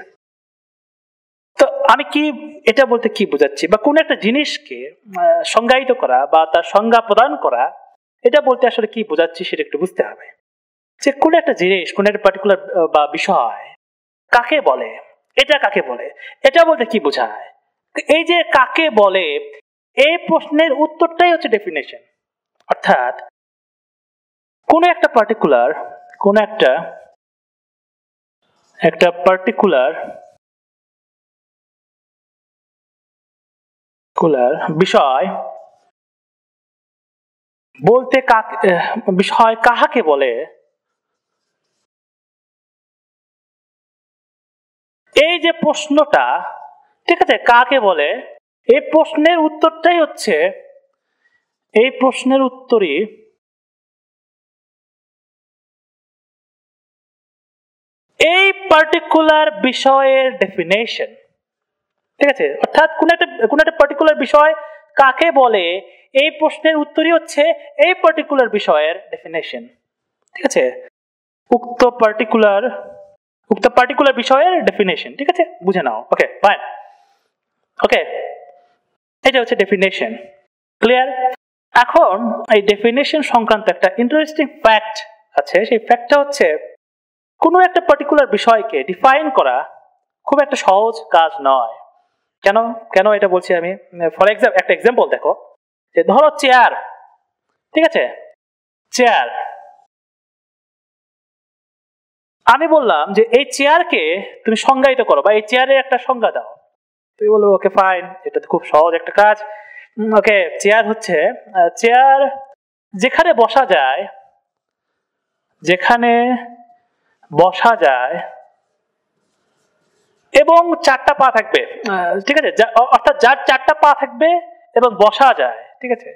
তো আমি কি এটা বলতে কি বোঝাচ্ছি, বা কোন একটা জিনিসকে সংজ্ঞায়িত করা বা তার সংজ্ঞা প্রদান করা, এটা বলতে আসলে কি বোঝাচ্ছি সেটা একটু বুঝতে হবে। যে কোন একটা জিনিস, কোন একটা পার্টিকুলার বা বিষয় কাকে বলে, এটা কাকে বলে, এটা বলতে কি বোঝায়। এই যে কাকে বলে, এই প্রশ্নের উত্তরটাই হচ্ছে ডেফিনেশন। অর্থাৎ কোন একটা পার্টিকুলার, কোন একটা পার্টিকুলার বিষয় বলতে বিষয় কাহাকে বলে, এই যে প্রশ্নটা, ঠিক আছে, কাকে বলে, এই প্রশ্নের উত্তরটাই হচ্ছে, এই প্রশ্নের উত্তরই এই পার্টিকুলার বিষয়ের ডেফিনেশন, ঠিক আছে। অর্থাৎ কোন একটা পার্টিকুলার বিষয় কাকে বলে, এই প্রশ্নের উত্তরই হচ্ছে এই পার্টিকুলার বিষয়ের ডেফিনেশন, ঠিক আছে। উক্ত পার্টিকুলার বিষয়ের ডেফিনেশন, ঠিক আছে, বুঝে নাও। ওকে, ফাইন। ওকে, এটা হচ্ছে ডেফিনেশন। ক্লিয়ার? এখন এই ডেফিনেশন সংক্রান্ত একটা ইন্টারেস্টিং ফ্যাক্ট আছে। সেই ফ্যাক্টটা হচ্ছে কোনো একটা পার্টিকুলার বিষয়কে ডিফাইন করা খুব একটা সহজ কাজ নয়। কেন এটা বলছি আমি? ফর এক্সাম্পল, একটা এক্সাম্পল দেখো, যে ধরো চেয়ার, ঠিক আছে, চেয়ার। আমি বললাম যে এই চেয়ারকে তুমি সংজ্ঞায়িত করো, বা এই চেয়ারের একটা সংজ্ঞা দাও। তুমি বলবো ওকে ফাইন, এটা তো খুব সহজ একটা কাজ। ওকে, চেয়ার হচ্ছে, চেয়ার যেখানে বসা যায়, যেখানে বসা যায় এবং 4টা পা থাকবে, ঠিক আছে, অর্থাৎ যার 4টা পা থাকবে এবং বসা যায়, ঠিক আছে,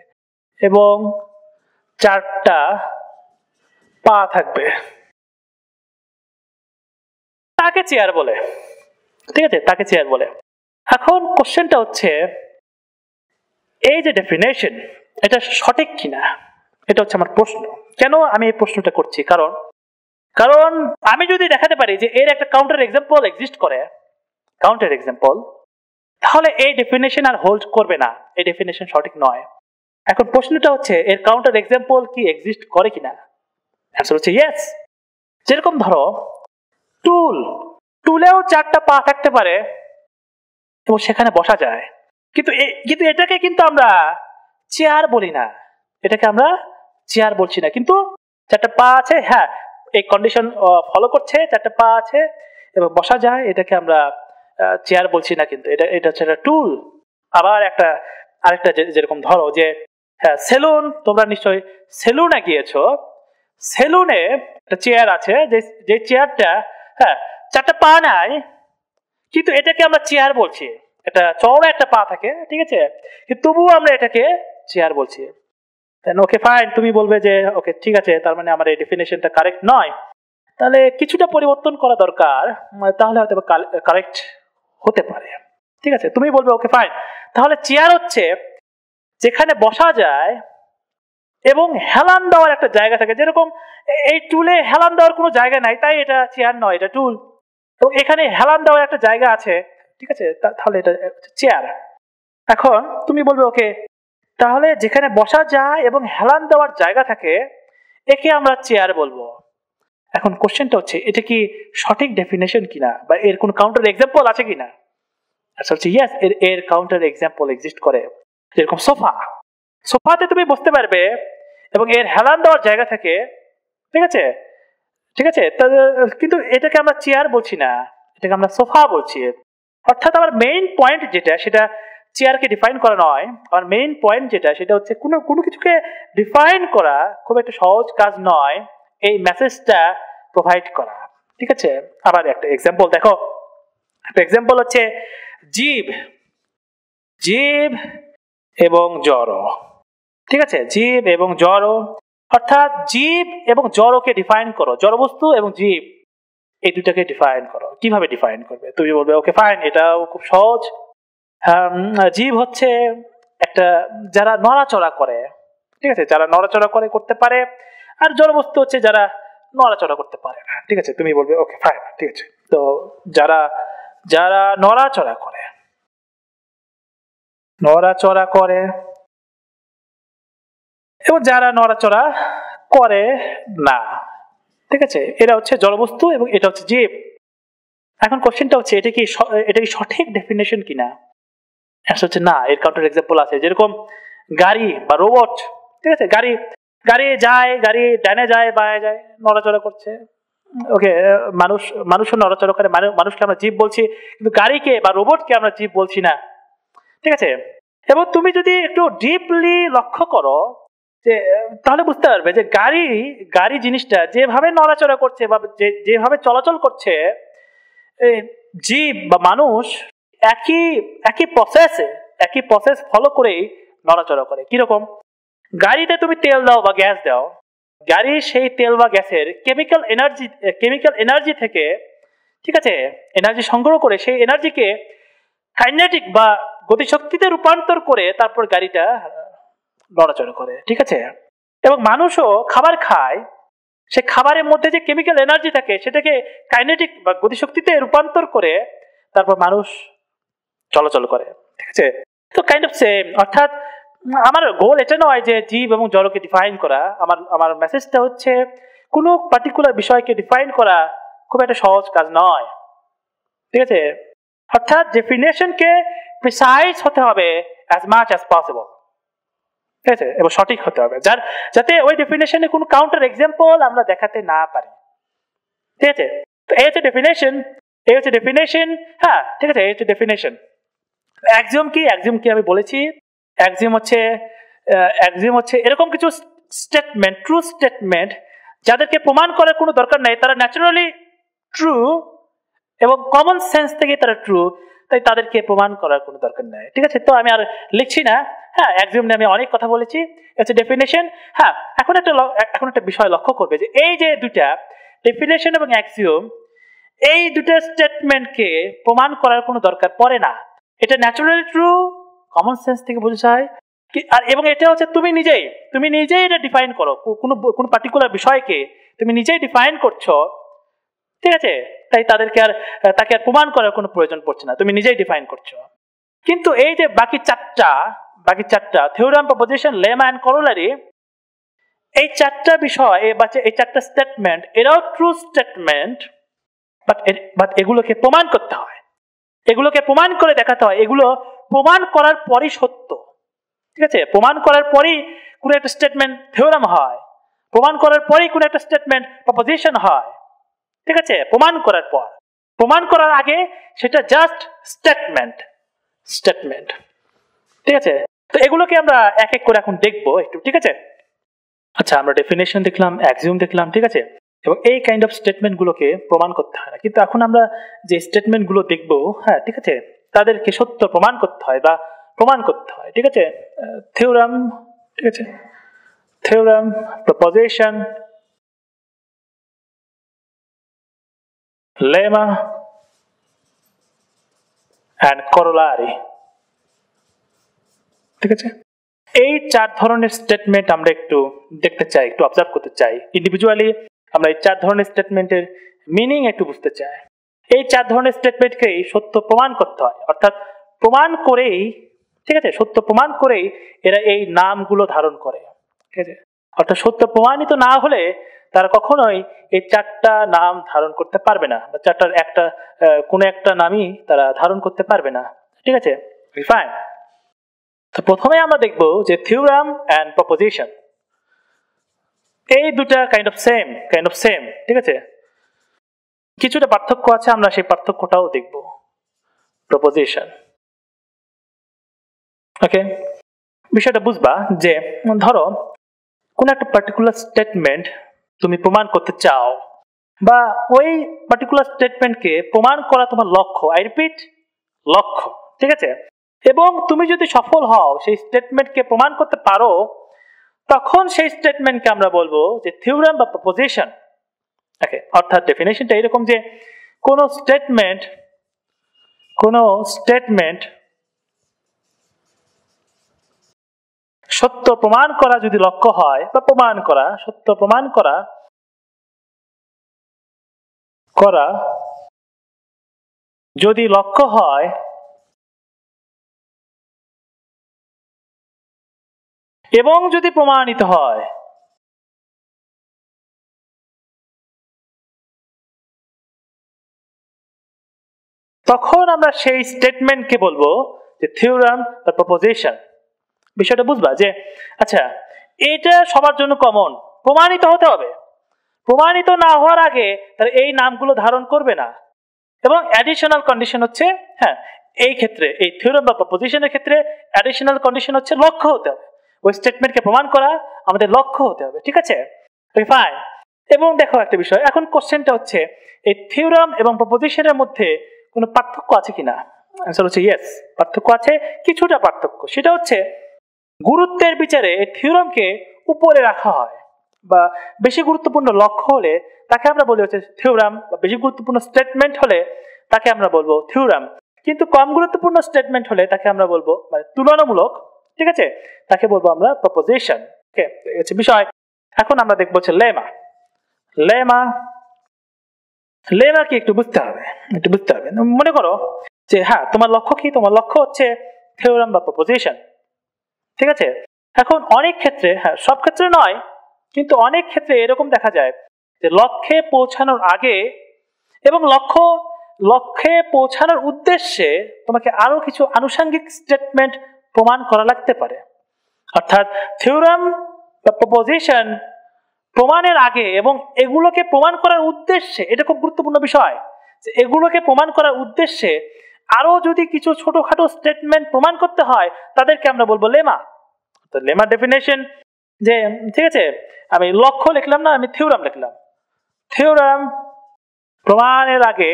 এবং 4টা পা থাকবে, তাকে চেয়ার বলে, ঠিক আছে, তাকে চেয়ার বলে। এখন কোশ্চেনটা হচ্ছে, এই যে ডেফিনেশন, এটা সঠিক কিনা, এটা হচ্ছে আমার প্রশ্ন। কেন আমি এই প্রশ্নটা করছি? কারণ আমি যদি দেখাতে পারি যে এর একটা কাউন্টার এক্সাম্পল এক্সিস্ট করে, কাউন্টার এক্সাম্পল, তাহলে এই ডেফিনেশন আর হোল্ড করবে না, এই ডেফিনেশন সঠিক নয়। এখন প্রশ্নটা হচ্ছে এর কাউন্টার এক্সাম্পল কি এক্সিস্ট করে কিনা। অ্যান্সার হচ্ছে ইয়েস। যেরকম ধরো টুলেও 4টা পা থাকতে পারে এবং সেখানে বসা যায়, কিন্তু এটাকে কিন্তু আমরা চেয়ার বলি না, এটাকে আমরা চেয়ার বলছি না, কিন্তু 4টা পা আছে, হ্যাঁ, এই কন্ডিশন ফলো করছে, 4টা পা আছে এবং বসা যায়, এটাকে আমরা চেয়ার বলছি না, কিন্তু এটা হচ্ছে একটা টুল। আবার আরেকটা যেরকম ধরো যে, হ্যাঁ, সেলুন, তোমরা নিশ্চয়ই সেলুনে গিয়েছো, সেলুনে একটা চেয়ার আছে, যে চেয়ারটা, হ্যাঁ, 4টা পা নাই, কিন্তু এটাকে আমরা চেয়ার বলছি, এটা চওড়া একটা পা থাকে, ঠিক আছে, কিন্তু তবুও আমরা এটাকে চেয়ার বলছি। ওকে ফাইন, তুমি বলবে যে ওকে ঠিক আছে, তার মানে আমার এই ডেফিনেশনটা কারেক্ট নয়, তাহলে কিছুটা পরিবর্তন করা দরকার, তাহলে হয়তো কারেক্ট হতে পারে, ঠিক আছে। তুমি বলবে ওকে ফাইন, তাহলে চেয়ার হচ্ছে যেখানে বসা যায় এবং হেলান দেওয়ার একটা জায়গা থাকে, যেরকম এই টুলে হেলান দেওয়ার কোনো জায়গা নাই, তাই এটা চেয়ার নয়, এটা টুল, এবং এখানে হেলান দেওয়ার একটা জায়গা আছে, ঠিক আছে, তাহলে এটা চেয়ার। এখন তুমি বলবে ওকে, তাহলে যেখানে বসা যায় এবং হেলান দেওয়ার জায়গা থাকে একে আমরা চেয়ার বলবো। এখন কোশ্চেনটা হচ্ছে এটা কি সঠিক ডেফিনেশন কিনা বা এর কোন কাউন্টার এক্সাম্পল আছে কিনা। আচ্ছা হচ্ছে ইয়েস, এর কাউন্টার এক্সাম্পল এক্সিস্ট করে। যেরকম সোফা, সোফাতে তুমি বসতে পারবে এবং এর হেলান দেওয়ার জায়গা থাকে, ঠিক আছে, ঠিক আছে, কিন্তু এটাকে আমরা চেয়ার বলছি না, এটাকে আমরা সোফা বলছি। অর্থাৎ আমার মেইন পয়েন্ট যেটা সেটা চেয়ারকে ডিফাইন করা নয়, আমার মেইন পয়েন্ট যেটা সেটা হচ্ছে কোনো কিছুকে ডিফাইন করা খুব একটা সহজ কাজ নয়, এই মেসেজটা প্রোভাইড করা, ঠিক আছে। আবার একটা এক্সাম্পল দেখো, একটা এক্সাম্পল হচ্ছে জীব, জীব এবং জড়, ঠিক আছে, জীব এবং জড়। অর্থাৎ জীব এবং জড়কে ডিফাইন করো, জড় বস্তু এবং জীব এই দুটাকে ডিফাইন করো। কিভাবে ডিফাইন করবে? তুমি বলবে ওকে ফাইন, এটাও খুব সহজ। জীব হচ্ছে একটা যারা নড়াচড়া করে, ঠিক আছে, যারা নড়াচড়া করে করতে পারে, আর জড় বস্তু হচ্ছে যারা নড়াচড়া করতে পারে না, ঠিক আছে। তুমি বলবে ওকে ফাইন, ঠিক আছে। তো যারা যারা নড়াচড়া করে, নড়াচড়া করে এবং যারা নড়াচড়া করে না, ঠিক আছে, এরা হচ্ছে জড়বস্তু এবং এটা হচ্ছে জীব। এখন কোশ্চেনটা হচ্ছে এটা কি সঠিক ডেফিনেশন কিনা। অ্যান্সার হচ্ছে না, এর কাউন্টার এক্সাম্পল আছে। যেরকম গাড়ি বা রোবট, ঠিক আছে, গাড়ি গাড়ি যায়, গাড়ি ডানে যায় বায়ে যায়, নড়াচড়া করছে, ওকে। মানুষও নড়াচড়া করে, মানুষকে আমরা জীব বলছি, কিন্তু গাড়িকে বা রোবটকে আমরা জীব বলছি না, ঠিক আছে। এবং তুমি যদি একটু ডিপলি লক্ষ্য করো যে তাহলে বুঝতে পারবে যে গাড়ি জিনিসটা যেভাবে নড়াচড়া করছে বা যেভাবে চলাচল করছে, জীব বা মানুষ একই প্রসেস ফলো করেই নড়াচড়া করে। কিরকম? গাড়িতে তুমি তেল দাও বা গ্যাস দাও, গাড়ি সেই তেল বা গ্যাসের কেমিক্যাল এনার্জি থেকে, ঠিক আছে, এনার্জি সংগ্রহ করে সেই এনার্জিকে কাইনেটিক বা গতিশক্তিতে রূপান্তর করে তারপর গাড়িটা নড়াচড়া করে, ঠিক আছে। এবং মানুষও খাবার খায়, সে খাবারের মধ্যে যে কেমিক্যাল এনার্জি থাকে সেটাকে কাইনেটিক বা গতিশক্তিতে রূপান্তর করে তারপর মানুষ চলাচল করে, ঠিক আছে। তো কাইন্ড অফ সেম। অর্থাৎ আমার গোল এটা নয় যে জীব এবং জড়কে ডিফাইন করা, আমার মেসেজটা হচ্ছে কোনো পার্টিকুলার বিষয়কে ডিফাইন করা খুব একটা সহজ কাজ নয়, ঠিক আছে। অর্থাৎ ডেফিনেশনকে প্রিসাইজ হতে হবে অ্যাজ মাচ অ্যাজ পসিবল, ঠিক আছে, এবং সঠিক হতে হবে, যাতে ওই ডেফিনেশনে কোনো কাউন্টার এক্সাম্পল আমরা দেখাতে না পারি, ঠিক আছে। তো এই হচ্ছে ডেফিনেশন, হ্যাঁ, ঠিক আছে, এই হচ্ছে ডেফিনেশন। অ্যাক্সিওম কি আমি বলেছি, অ্যাক্সিওম হচ্ছে এরকম কিছু স্টেটমেন্ট, ট্রু স্টেটমেন্ট যাদেরকে প্রমাণ করার কোনো দরকার নাই, তারা ন্যাচারালি ট্রু এবং কমন সেন্স থেকে তারা ট্রু, তাই তাদেরকে প্রমাণ করার কোনো দরকার নাই, ঠিক আছে। তো আমি আর লিখছি না, হ্যাঁ, অ্যাক্সিওম নিয়ে আমি অনেক কথা বলেছি, হচ্ছে ডেফিনেশন। হ্যাঁ, এখন একটা বিষয় লক্ষ্য করবে যে এই যে দুটা ডেফিনেশন এবং অ্যাক্সিওম, এই দুটো স্টেটমেন্টকে প্রমাণ করার কোনো দরকার পড়ে না, এটা ন্যাচারালি ট্রু, কমন সেন্স থেকে বোঝা যায়। আর এবং এটা হচ্ছে তুমি নিজেই এটা ডিফাইন করো, কোনো পার্টিকুলার বিষয়কে তুমি নিজেই ডিফাইন করছো, ঠিক আছে। তাই তাকে আর প্রমাণ করার কোনো প্রয়োজন পড়ছে না, তুমি নিজেই ডিফাইন করছো। কিন্তু এই যে বাকি চারটা theorem, proposition, lemma and corollary, এই চারটা বিষয় বা এই চারটা স্টেটমেন্ট এরাও ট্রু স্টেটমেন্ট, বাট এগুলোকে প্রমাণ করতে হয়, এগুলোকে প্রমাণ করে দেখাতে হয়, এগুলো প্রমাণ করার পরই সত্য, ঠিক আছে। প্রমাণ করার পরই কোনো একটা স্টেটমেন্ট থিওরাম হয়, প্রমাণ করার পরই কোনো একটা স্টেটমেন্ট প্রপোজিশন হয়, ঠিক আছে। প্রমাণ করার আগে সেটা জাস্ট স্টেটমেন্ট, ঠিক আছে। তো এগুলোকে আমরা এক এক করে এখন দেখবো একটু, ঠিক আছে। আচ্ছা, আমরা ডেফিনেশন দেখলাম, অ্যাক্সিওম দেখলাম, ঠিক আছে, এবং এই কাইন্ড অফ স্টেটমেন্ট গুলোকে প্রমাণ করতে হয় না, কিন্তু এখন আমরা যে স্টেটমেন্ট গুলো দেখবো, হ্যাঁ, ঠিক আছে, তাদেরকে সত্য প্রমাণ করতে হয় বা প্রমাণ করতে হয়, ঠিক আছে। থিওরাম, ঠিক আছে, theorem, proposition, lemma and corollary, ঠিক আছে। এই চার ধরনের স্টেটমেন্ট আমরা একটু দেখতে চাই, একটু অবজার্ভ করতে চাই ইন্ডিভিজুয়ালি। আমরা এই চার ধরনের স্টেটমেন্টের মিনিং একটু বুঝতে চাই। এই চার ধরনের স্টেটমেন্টকেই সত্য প্রমাণ করতে হয়, অর্থাৎ প্রমাণ করেই, ঠিক আছে, সত্য প্রমাণ করেই এরা এই নামগুলো ধারণ করে, ঠিক আছে। অর্থাৎ সত্য প্রমাণিত না হলে তারা কখনোই এই চারটা নাম ধারণ করতে পারবে না, বা চারটার একটা কোনো একটা নামই তারা ধারণ করতে পারবে না। ঠিক আছে, ফাইন। তো প্রথমে আমরা দেখব যে থিওরাম এন্ড প্রপোজিশন, এই দুটা কাইন্ড অফ সেম। ঠিক আছে, কিছুটা পার্থক্য আছে, আমরা সেই পার্থক্যটাও দেখব। প্রপোজিশন, ওকে, বিষয়টা বুঝবা যে ধরো কোন একটা পার্টিকুলার স্টেটমেন্ট তুমি প্রমাণ করতে চাও, বা ওই পার্টিকুলার স্টেটমেন্টকে প্রমাণ করা তোমার লক্ষ্য, আই রিপিট লক্ষ্য। ঠিক আছে, এবং তুমি যদি সফল হও, সেই স্টেটমেন্টকে প্রমাণ করতে পারো, তখন সেই স্টেটমেন্টকে আমরা বলবো যে থিওরাম বা প্রপোজিশন। ওকে, অর্থাৎ ডেফিনেশনটা এরকম যে কোন স্টেটমেন্ট সত্য প্রমাণ করা যদি লক্ষ্য হয়, বা সত্য প্রমাণ করা যদি লক্ষ্য হয়, এবং যদি প্রমাণিত হয়, তখন আমরা সেই স্টেটমেন্টকে বলবো যে থিওরাম বা প্রপোজিশন। বিষয়টা বুঝবা যে আচ্ছা, এটা সবার জন্য কমন, প্রমাণিত হতে হবে, প্রমাণিত না হওয়ার আগে তার এই নামগুলো ধারণ করবে না। এবং অ্যাডিশনাল কন্ডিশন হচ্ছে, হ্যাঁ, এই ক্ষেত্রে এই থিওরাম বা প্রপোজিশনের ক্ষেত্রে অ্যাডিশনাল কন্ডিশন হচ্ছে লক্ষ্য হতে হবে, ওই স্টেটমেন্টকে প্রমাণ করা আমাদের লক্ষ্য হতে হবে। ঠিক আছে, ফাইন। এবং দেখো একটা বিষয়, এখন কোশ্চেনটা হচ্ছে এই থিওরাম এবং প্রপোজিশনের মধ্যে কোনো পার্থক্য আছে কিনা। অ্যান্সার হচ্ছে ইয়েস, পার্থক্য আছে, কিছুটা পার্থক্য। সেটা হচ্ছে গুরুত্বের বিচারে এই থিওরামকে উপরে রাখা হয়, বা বেশি গুরুত্বপূর্ণ লক্ষ্য হলে তাকে আমরা বলি হচ্ছে থিওরাম, বা বেশি গুরুত্বপূর্ণ স্টেটমেন্ট হলে তাকে আমরা বলবো থিওরাম। কিন্তু কম গুরুত্বপূর্ণ স্টেটমেন্ট হলে তাকে আমরা বলবো, মানে তুলনামূলক, ঠিক আছে, তাকে বলবো আমরা প্রপোজিশন। ওকে, এই হচ্ছে বিষয়। এখন আমরা দেখবো হচ্ছে লেমা কি একটু বুঝতে হবে। মনে করো যে হ্যাঁ, তোমার লক্ষ্য কি? তোমার লক্ষ্য হচ্ছে থিওরাম বা প্রপোজিশন। ঠিক আছে, এখন অনেক ক্ষেত্রে, হ্যাঁ সব ক্ষেত্রে নয়, কিন্তু অনেক ক্ষেত্রে এরকম দেখা যায় যে লক্ষ্যে পৌঁছানোর আগে এবং লক্ষ্যে পৌঁছানোর উদ্দেশ্যে তোমাকে আরো কিছু আনুষঙ্গিক স্টেটমেন্ট প্রমাণ করা লাগতে পারে। অর্থাৎ থিওরাম বা প্রপোজিশন প্রমাণের আগে এবং এগুলোকে প্রমাণ করার উদ্দেশ্যে, এটা খুব গুরুত্বপূর্ণ বিষয়, যে এগুলোকে প্রমাণ করার উদ্দেশ্যে আরো যদি কিছু ছোটখাটো স্টেটমেন্ট প্রমাণ করতে হয়, তাদেরকে আমরা বলবো লেমা। তো লেমা ডেফিনেশন যে, ঠিক আছে, আমি লক্ষ্য লিখলাম না, আমি থিওরাম লিখলাম। থিওরাম প্রমাণের আগে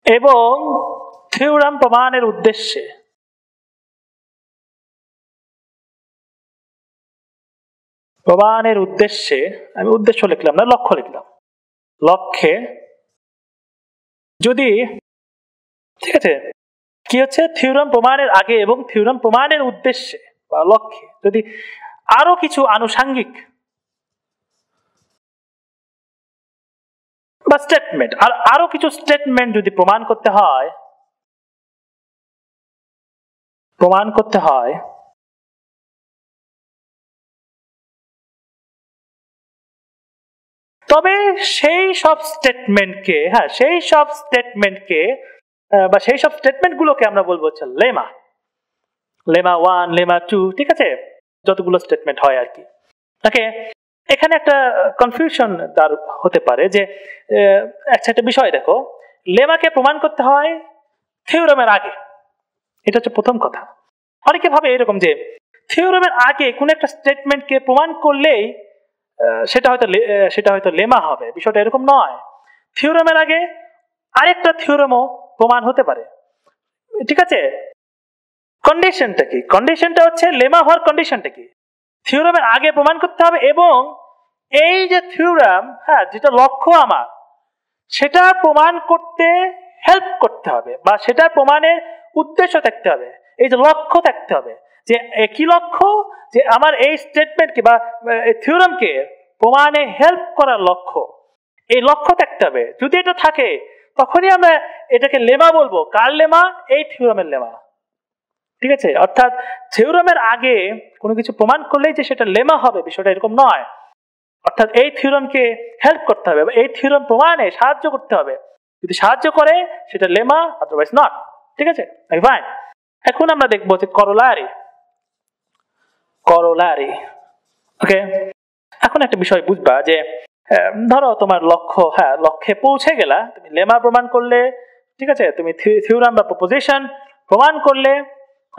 এবং থিওরাম প্রমাণের উদ্দেশ্যে। আমি উদ্দেশ্য লিখলাম না, লক্ষ্য লিখলাম। লক্ষ্যে যদি, ঠিক আছে, কি হচ্ছে, থিওরাম প্রমাণের আগে এবং থিওরাম প্রমাণের উদ্দেশ্যে বা লক্ষ্যে যদি আরো কিছু আনুষঙ্গিক বা স্টেটমেন্ট, আরো কিছু স্টেটমেন্ট যদি প্রমাণ করতে হয়, তবে সেই সব স্টেটমেন্টকে বা সেই সব স্টেটমেন্টগুলোকে আমরা বলবো হচ্ছে লেমা 1, লেমা 2, ঠিক আছে, যতগুলো স্টেটমেন্ট হয় আর কি। ওকে, এখানে একটা কনফিউশন তার হতে পারে যে একটা বিষয় দেখো, লেমাকে প্রমাণ করতে হয় থিওরামের আগে, এটা হচ্ছে প্রথম কথা। অনেকে ভাবে এরকম যে থিওরামের আগে কোন একটা স্টেটমেন্টকে প্রমাণ করলেই সেটা হয়তো লেমা হবে। বিষয়টা এরকম নয়। থিওরামের আগে আরেকটা থিওরামও প্রমাণ হতে পারে। ঠিক আছে, কন্ডিশনটা কি? কন্ডিশনটা হচ্ছে লেমা হওয়ার কন্ডিশনটা কি? থিওরামের আগে প্রমাণ করতে হবে, এবং এই যে থিওরাম, হ্যাঁ, যেটা লক্ষ্য আমার, সেটা প্রমাণ করতে হেল্প করতে হবে, বা সেটা প্রমাণের উদ্দেশ্য থাকতে হবে, এই যে লক্ষ্য থাকতে হবে, যে কি লক্ষ্য, যে আমার এই স্টেটমেন্টকে বা থিওরামকে প্রমাণে হেল্প করার লক্ষ্য, এই লক্ষ্য থাকতে হবে। যদি এটা থাকে, তখনই আমরা এটাকে লেমা বলবো। কার লেমা? এই থিওরামের লেমা। ঠিক আছে, অর্থাৎ থিওরামের আগে কোনো কিছু প্রমাণ করলেই যে সেটা লেমা হবে বিষয়টা এরকম নয়। অর্থাৎ এই থিওরামকে হেল্প করতে হবে, এই থিওরাম প্রমাণে সাহায্য করতে হবে, যদি সাহায্য করে সেটা লেমা, আদারওয়াইজ নট। ঠিক আছে, ফাইন। এখন আমরা দেখবো যে করোলারি। করোলারি, ওকে। এখন একটা বিষয় বুঝবা যে ধরো তোমার লক্ষ্য, হ্যাঁ লক্ষ্যে পৌঁছে গেলা, তুমি লেমা প্রমাণ করলে, ঠিক আছে, তুমি থিওরাম বা প্রপোজিশন প্রমাণ করলে,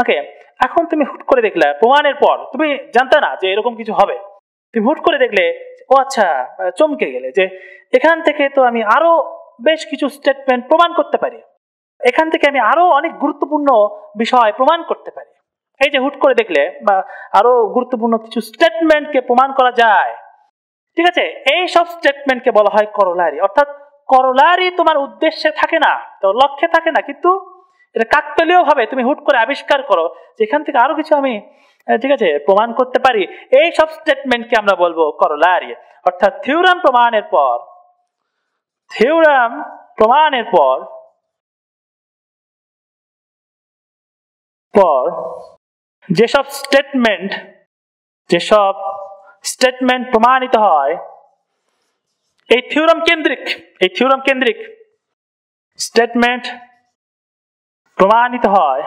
ওকে। এখন তুমি হুট করে দেখলে প্রমাণের পর, তুমি জানতে না যে এরকম কিছু হবে, তুমি হুট করে দেখলে ও আচ্ছা, চমকে গেলে যে এখান থেকে তো আমি আরো বেশ কিছু স্টেটমেন্ট প্রমাণ করতে পারি, এখান থেকে আমি আরো অনেক গুরুত্বপূর্ণ বিষয় প্রমাণ করতে পারি। এই যে হুট করে দেখলে বা আরো গুরুত্বপূর্ণ কিছু স্টেটমেন্টকে প্রমাণ করা যায়, ঠিক আছে, এই সব স্টেটমেন্টকে বলা হয় করোলারি। অর্থাৎ করোলারি তোমার উদ্দেশ্যে থাকে না, তো লক্ষ্যে থাকে না, কিন্তু এটা কাকতালীয় ভাবে তুমি হুট করে আবিষ্কার করো যে এখান থেকে আরো কিছু আমি, ঠিক আছে, প্রমাণ করতে পারি। এই সব স্টেটমেন্টকে আমরা বলবো করোলারি। অর্থাৎ থিওরাম প্রমাণের পর, থিওরাম প্রমাণের পর যেসব স্টেটমেন্ট প্রমাণিত হয়, এই থিওরাম কেন্দ্রিক স্টেটমেন্ট প্রমাণিত হয়,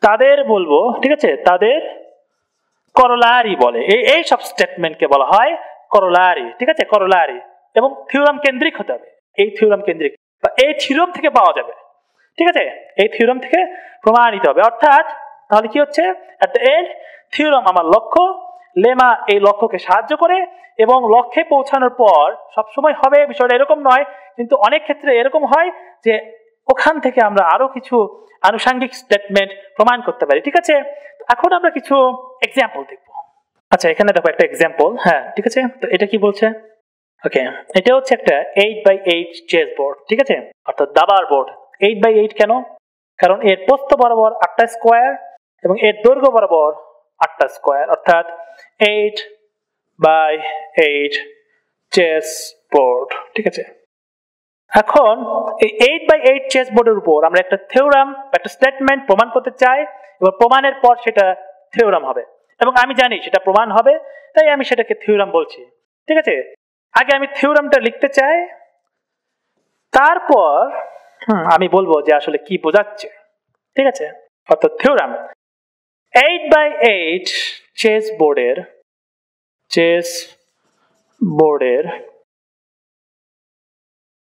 তাদের বলবো, ঠিক আছে, তাদের করোলারি বলে। এই সব স্টেটমেন্টকে বলা হয় করোলারি, ঠিক আছে, করোলারি। এবং থিওরাম কেন্দ্রিক হতে হবে, এই থিওরাম কেন্দ্রিক, বা এই থিওরাম থেকে পাওয়া যাবে, ঠিক আছে, এই থিওরাম থেকে প্রমাণিত হবে। অর্থাৎ তাহলে কি হচ্ছে, এট দ্য এন্ড থিওরাম আমার লক্ষ্য, লেমা এই লক্ষ্যকে সাহায্য করে, এবং লক্ষ্যে পৌঁছানোর পর সবসময় হবে বিষয়টা এরকম নয়, কিন্তু অনেক ক্ষেত্রে এরকম হয় যে ওখান থেকে আমরা আরো কিছু আনুষঙ্গিক স্টেটমেন্ট প্রমাণ করতে পারি। ঠিক আছে, এখন আমরা কিছু এক্সাম্পল দেখব। আচ্ছা, এখানে দেখো একটা এক্সাম্পল। হ্যাঁ, ঠিক আছে, তো এটা কি বলছে, ওকে, এটা হচ্ছে একটা 8x8 চেস বোর্ড, ঠিক আছে, অর্থাৎ দাবার বোর্ড। 8x8 কেন? কারণ এর প্রস্থ বরাবর 8টা স্কোয়ার এবং এর দৈর্ঘ্য বরাবর 8টা স্কোয়ার, অর্থাৎ 8x8 চেস বোর্ড। ঠিক আছে, এখন এই 8x8 চেস বোর্ডের উপর আমরা একটা থিওরাম, একটা স্টেটমেন্ট প্রমাণ করতে চাই, এবং প্রমাণের পর সেটা থিওরাম হবে, এবং আমি জানি সেটা প্রমাণ হবে, তাই আমি সেটাকে থিওরাম বলছি। ঠিক আছে, আগে আমি থিওরামটা লিখতে চাই, তারপর আমি বলবো যে আসলে কি বোঝাচ্ছে। ঠিক আছে, অর্থাৎ থিওরাম 8x8 চেস বোর্ডের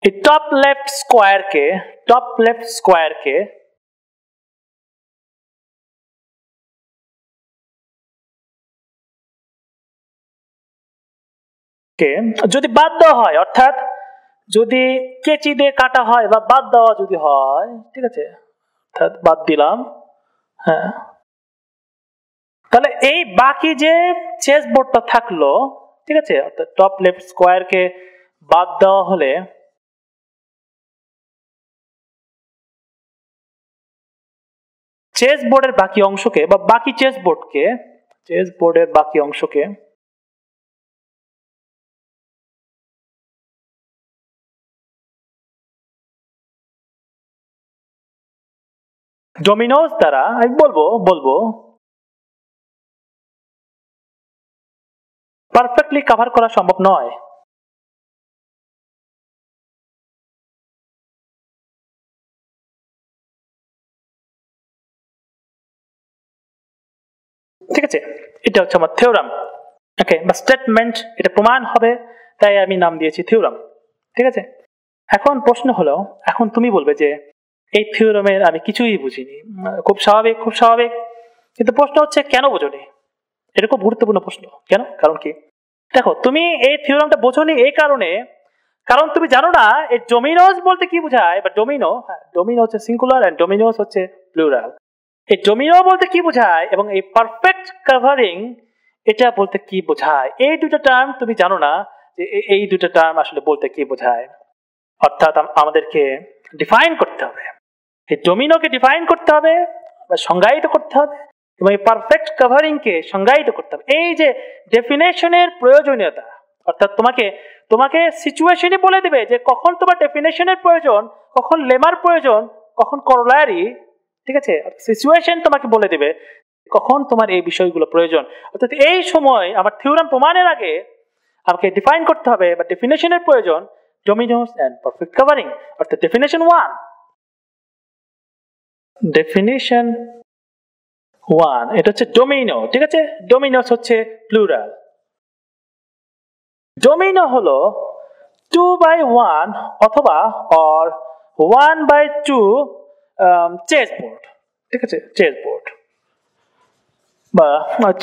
এই টপ লেফট স্কোয়ারকে যদি বাদ দেওয়া হয়, অর্থাৎ যদি কেচি দিয়ে কাটা হয় বা বাদ দেওয়া যদি হয়, ঠিক আছে, অর্থাৎ বাদ দিলাম, হ্যাঁ, তাহলে এই বাকি যে চেস বোর্ডটা থাকলো, ঠিক আছে, অর্থাৎ টপ লেফট স্কোয়ারকে বাদ দেওয়া হলে চেস বোর্ডের বাকি অংশকে বা বাকি চেস বোর্ডের বাকি অংশকে ডোমিনোজ দ্বারা আমি বলবো পারফেক্টলি কভার করা সম্ভব নয়। ঠিক আছে, এটা হচ্ছে আমার থিওরাম, ওকে, বা স্টেটমেন্ট, এটা প্রমাণ হবে, তাই আমি নাম দিয়েছি থিওরাম। ঠিক আছে, এখন প্রশ্ন হলো, এখন তুমি বলবে যে এই থিওরামের আমি কিছুই বুঝিনি। খুব স্বাভাবিক, কিন্তু প্রশ্ন হচ্ছে কেন বোঝোনি? এটা খুব গুরুত্বপূর্ণ প্রশ্ন। কেন? কারণ কি? দেখো, তুমি এই থিওরামটা বোঝোনি এই কারণে, কারণ তুমি জানো না এই ডোমিনোজ বলতে কি বোঝায়, বা ডোমিনো হচ্ছে সিঙ্গুলার এন্ড ডোমিনোজ হচ্ছে প্লুরাল। এই ডোমিনো বলতে কি বোঝায় এবং এই পারফেক্ট কভারিং এটা বলতে কি বোঝায়, এই দুটো টার্ম তুমি জানো না যে এই দুটো টার্ম আসলে বলতে কি বোঝায়। অর্থাৎ আমাদেরকে ডিফাইন করতে হবে, এই ডোমিনোকে ডিফাইন করতে হবে বা সংজ্ঞায়িত করতে হবে, এবং এই পারফেক্ট কভারিংকে সংজ্ঞায়িত করতে হবে। এই যে ডেফিনেশনের প্রয়োজনীয়তা, অর্থাৎ তোমাকে সিচুয়েশনই বলে দেবে যে কখন তোমার ডেফিনেশনের প্রয়োজন, কখন লেমার প্রয়োজন, কখন করোলারি। ঠিক আছে, সিচুয়েশন তোমাকে বলে দেবে কখন তোমার এই বিষয়গুলো প্রয়োজন। অর্থাৎ এই সময় আমার থিওরাম প্রমাণের আগে আমাকে ডিফাইন করতে হবে বা ডেফিনেশনের প্রয়োজন ডোমিনোস এন্ড পারফেক্ট কভারিং। অর্থাৎ ডেফিনেশন 1, ডেফিনেশন 1 এটা হচ্ছে ডোমিনো। ঠিক আছে, ডোমিনোস হচ্ছে প্লুরাল। ডোমিনো হলো 2/1 অথবা or 1/2 চেস বোর্ড। ঠিক আছে, চেস বোর্ড বা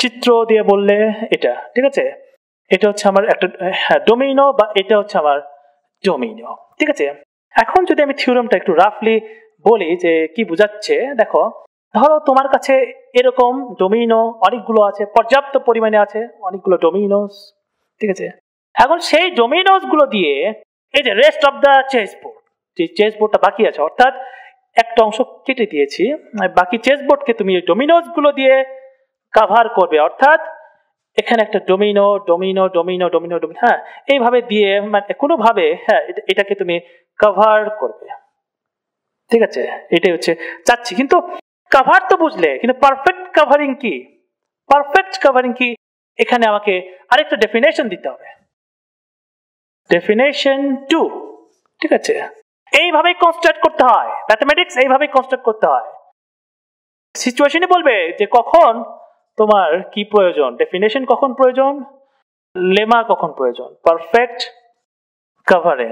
চিত্র দিয়ে বললে এটা। ঠিক আছে, এটা হচ্ছে আমার একটা ডোমিনো বা এটা হচ্ছে আমার ডোমিনো। ঠিক আছে, এখন যদি আমি থিওরামটা একটু রাফলি বলি যে কি বোঝাচ্ছে, দেখো ধরো তোমার কাছে এরকম ডোমিনো অনেকগুলো আছে, পর্যাপ্ত পরিমাণে আছে অনেকগুলো ডোমিনোস। ঠিক আছে, এখন সেই ডোমিনোস গুলো দিয়ে এই যে rest of the chess board, যে চেস বোর্ডটা বাকি আছে, অর্থাৎ একটা অংশ কেটে দিয়েছি, বাকি চেস বোর্ডকে তুমি এই ডোমিনোস গুলো দিয়ে কভার করবে। অর্থাৎ এখানে একটা Domino Domino Domino Domino Domino, হ্যাঁ এইভাবে দিয়ে মানে কোনোভাবে হ্যাঁ এটাকে তুমি কভার করবে। ঠিক আছে, এটাই হচ্ছে চাচ্ছি। কিন্তু কভার তো বুঝলে, কিন্তু পারফেক্ট কভারিং কি? পারফেক্ট কভারিং কি এখানে আমাকে আরেকটা ডেফিনেশন দিতে হবে, ডেফিনেশন 2। ঠিক আছে, এইভাবেই কনস্ট্রাক্ট করতে হয় ম্যাথমেটিক্স, এইভাবেই কনস্ট্রাক্ট করতে হয়। সিচুয়েশনে বলবে যে কখন তোমার কি প্রয়োজন, ডেফিনেশন কখন প্রয়োজন, লেমা কখন প্রয়োজন, পারফেক্ট কভারিং।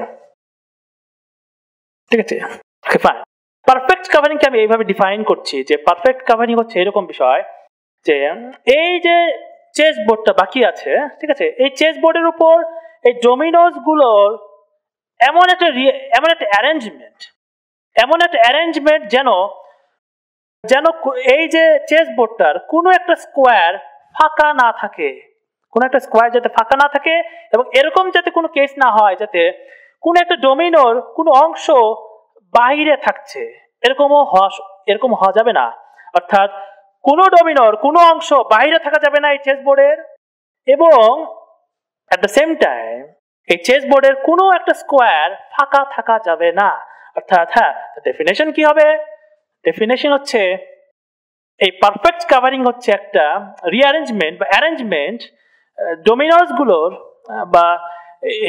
ঠিক আছে, ওকে ফাইন। পারফেক্ট কভারিং কে আমি এইভাবে ডিফাইন করছি যে পারফেক্ট কভারিং হচ্ছে এরকম বিষয় যে এই যে চেস বোর্ডটা বাকি আছে, ঠিক আছে, এই চেস বোর্ডের উপর এই ডোমিনোস গুলোর এমন একটা অ্যারেঞ্জমেন্ট যেন এই যে চেস বোর্ডটার কোনো একটা স্কোয়ার ফাঁকা না থাকে, কোনো একটা স্কোয়ার যাতে ফাঁকা না থাকে, এবং এরকম যাতে কোনো কেস না হয় যাতে কোনো একটা ডোমিনোর কোনো অংশ বাইরে থাকছে, এরকম হওয়া যাবে না। অর্থাৎ কোনো ডোমিনোর কোনো অংশ বাইরে থাকা যাবে না এই চেস বোর্ডের, এবং এট দ্য সেম টাইম এই চেস বোর্ডের কোনো একটা স্কোয়ার ফাঁকা থাকা যাবে না। অর্থাৎ হ্যাঁ, ডেফিনেশন কি হবে? ডেফিনেশন হচ্ছে এই পারফেক্ট কভারিং হচ্ছে একটা রিঅ্যারেঞ্জমেন্ট বা অ্যারেঞ্জমেন্ট ডোমিনোস গুলোর বা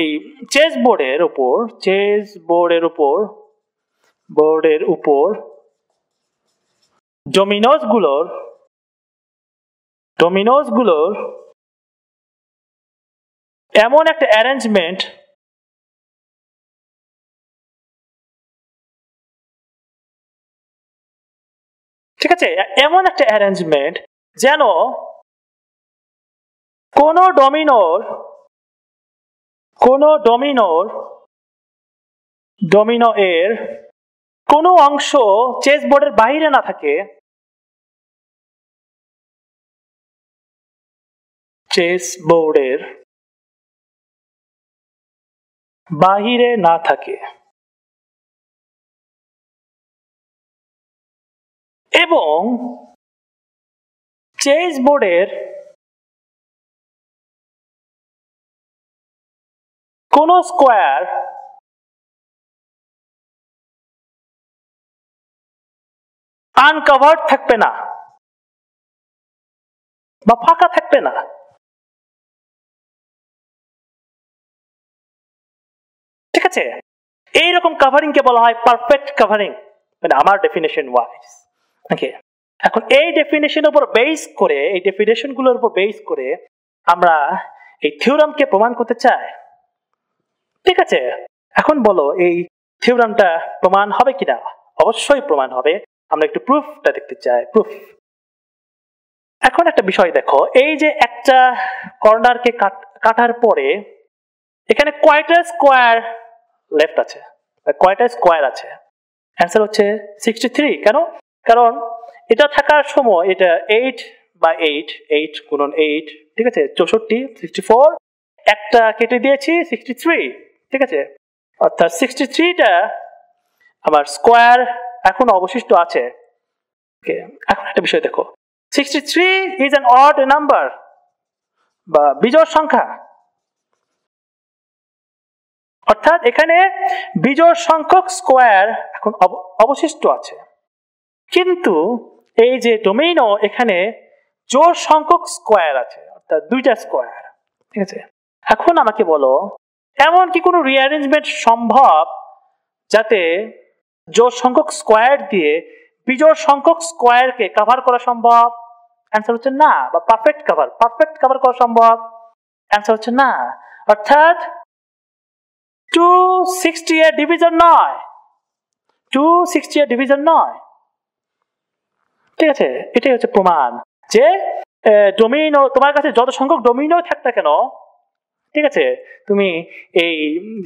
এই চেস বোর্ডের উপর ডোমিনোস গুলোর এমন একটা অ্যারেঞ্জমেন্ট ঠিক আছে, এমন একটা অ্যারেঞ্জমেন্ট যেন কোনো ডোমিনো এর কোনো অংশ চেস বোর্ডের বাইরে না থাকে, চেস বোর্ডের বাহিরে না থাকে, এবং চেস বোর্ডের কোন স্কোয়ার আনকভার্ড থাকবে না বা ফাঁকা থাকবে না। ঠিক আছে, এইরকম কভারিং কে বলা হয় পারফেক্ট কভারিং, মানে আমার ডেফিনেশন ওয়াইজ। ওকে, এখন এই ডেফিনেশনের উপর বেস করে, এই ডেফিনেশন গুলোর উপর বেস করে আমরা এই থিওরামকে প্রমাণ করতে চাই। ঠিক আছে, এখন বলো এই থিওরামটা প্রমাণ হবে কিনা? অবশ্যই প্রমাণ হবে। আমরা একটু প্রুফটা দেখতে চাই। প্রুফ, এখন একটা বিষয় দেখো, এই যে একটা কর্নারকে কাটার পরে এখানে কয়টা স্কোয়ার লেফট আছে, কয়টা স্কোয়ার আছে? অ্যান্সার হচ্ছে 63। কেন? কারণ এটা থাকার সময় এটা 8 গুণন 8, ঠিক আছে, 64, 64, একটা কেটে দিয়েছি 63। ঠিক আছে, অর্থাৎ 63টা আমার স্কোয়ার এখন অবশিষ্ট আছে। ওকে, এখন একটা বিষয় দেখো, 63 ইজ অ্যান অড নাম্বার বা বিজোড় সংখ্যা। অর্থাৎ এখানে বিজোড় সংখ্যক স্কোয়ার এখন অবশিষ্ট আছে, কিন্তু এই যে ডোমেইনও এখানে জোড় সংখ্যক স্কোয়ার আছে, অর্থাৎ দুইটা স্কোয়ার। ঠিক আছে, এখন আমাকে বলো এমন কি কোনো রিঅ্যারেঞ্জমেন্ট সম্ভব যাতে জোড় সংখ্যক স্কোয়ার দিয়ে বিজোড় সংখ্যক স্কোয়ারকে কভার করা সম্ভব? অ্যান্সার হচ্ছে না। বা পারফেক্ট কভার করা সম্ভব? অ্যান্সার হচ্ছে না। অর্থাৎ 260 এর ডিভিশন নয়, 260 এর ডিভিশন নয়। ঠিক আছে, এটাই হচ্ছে প্রমাণ যে ডোমিনো, তোমার কাছে যত সংখ্যক ডোমিনো থাক না কেন, ঠিক আছে, তুমি এই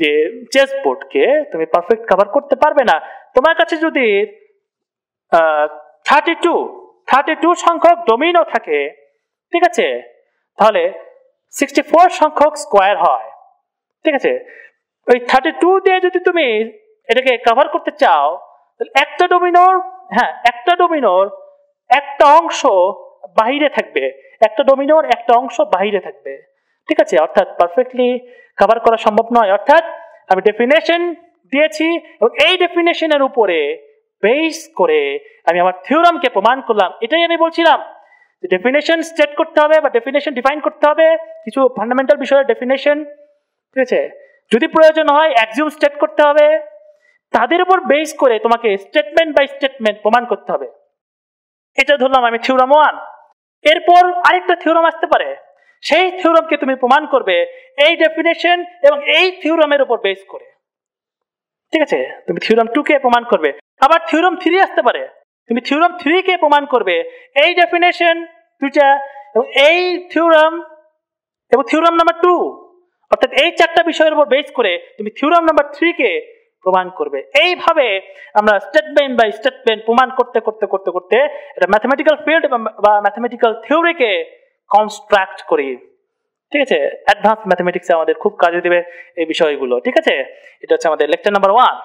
যে চেস বোর্ডকে তুমি পারফেক্ট কভার করতে পারবে না। তোমার কাছে যদি 32 সংখ্যক ডোমিনো থাকে, ঠিক আছে, তাহলে 64 সংখ্যক স্কোয়ার হয়। ঠিক আছে, ওই 32 দিয়ে যদি তুমি এটাকে কভার করতে চাও, তাহলে একটা ডোমিনোর একটা অংশ বাহিরে থাকবে, একটা ডোমিনোর একটা অংশ বাহিরে থাকবে। ঠিক আছে, অর্থাৎ পারফেক্টলি কভার করা সম্ভব নয়। অর্থাৎ আমি ডেফিনেশন দিয়েছি এবং এই ডেফিনেশনের উপরে বেস করে আমি আমার থিওরামকে প্রমাণ করলাম। এটাই আমি বলছিলাম, ডেফিনেশন স্টেট করতে হবে বা ডেফিনেশন ডিফাইন করতে হবে, কিছু ফান্ডামেন্টাল বিষয়ের ডেফিনেশন। ঠিক আছে, যদি প্রয়োজন হয় অ্যাক্সিওম স্টেট করতে হবে, তাদের উপর বেস করে তোমাকে স্টেটমেন্ট বাই স্টেটমেন্ট প্রমাণ করতে হবে। এটা ধরলাম আমি থিওরাম 1। এরপর আরেকটা থিওরাম আসতে পারে, সেই থিওরামকে তুমি প্রমাণ করবে এই ডেফিনেশন এবং এই থিওরামের উপর বেস করে। ঠিক আছে, তুমি থিওরাম 2 কে প্রমাণ করবে। আবার থিওরাম 3 আসতে পারে, তুমি থিওরাম 3 কে প্রমাণ করবে এই ডেফিনেশন দুইটা এবং এই থিওরাম এবং থিওরাম নাম্বার 2, অর্থাৎ এই চারটা বিষয়ের উপর বেস করে তুমি থিওরাম নাম্বার 3 কে প্রমাণ করবে। এইভাবে আমরা স্টেটমেন্ট বাই স্টেটমেন্ট প্রমাণ করতে করতে করতে করতে এটা ম্যাথমেটিক্যাল ফিল্ড বা ম্যাথমেটিক্যাল থিওরিকে কনস্ট্রাক্ট করি। ঠিক আছে, অ্যাডভান্স ম্যাথমেটিক্সে আমাদের খুব কাজে দেবে এই বিষয়গুলো। ঠিক আছে, এটা হচ্ছে আমাদের লেকচার নাম্বার 1।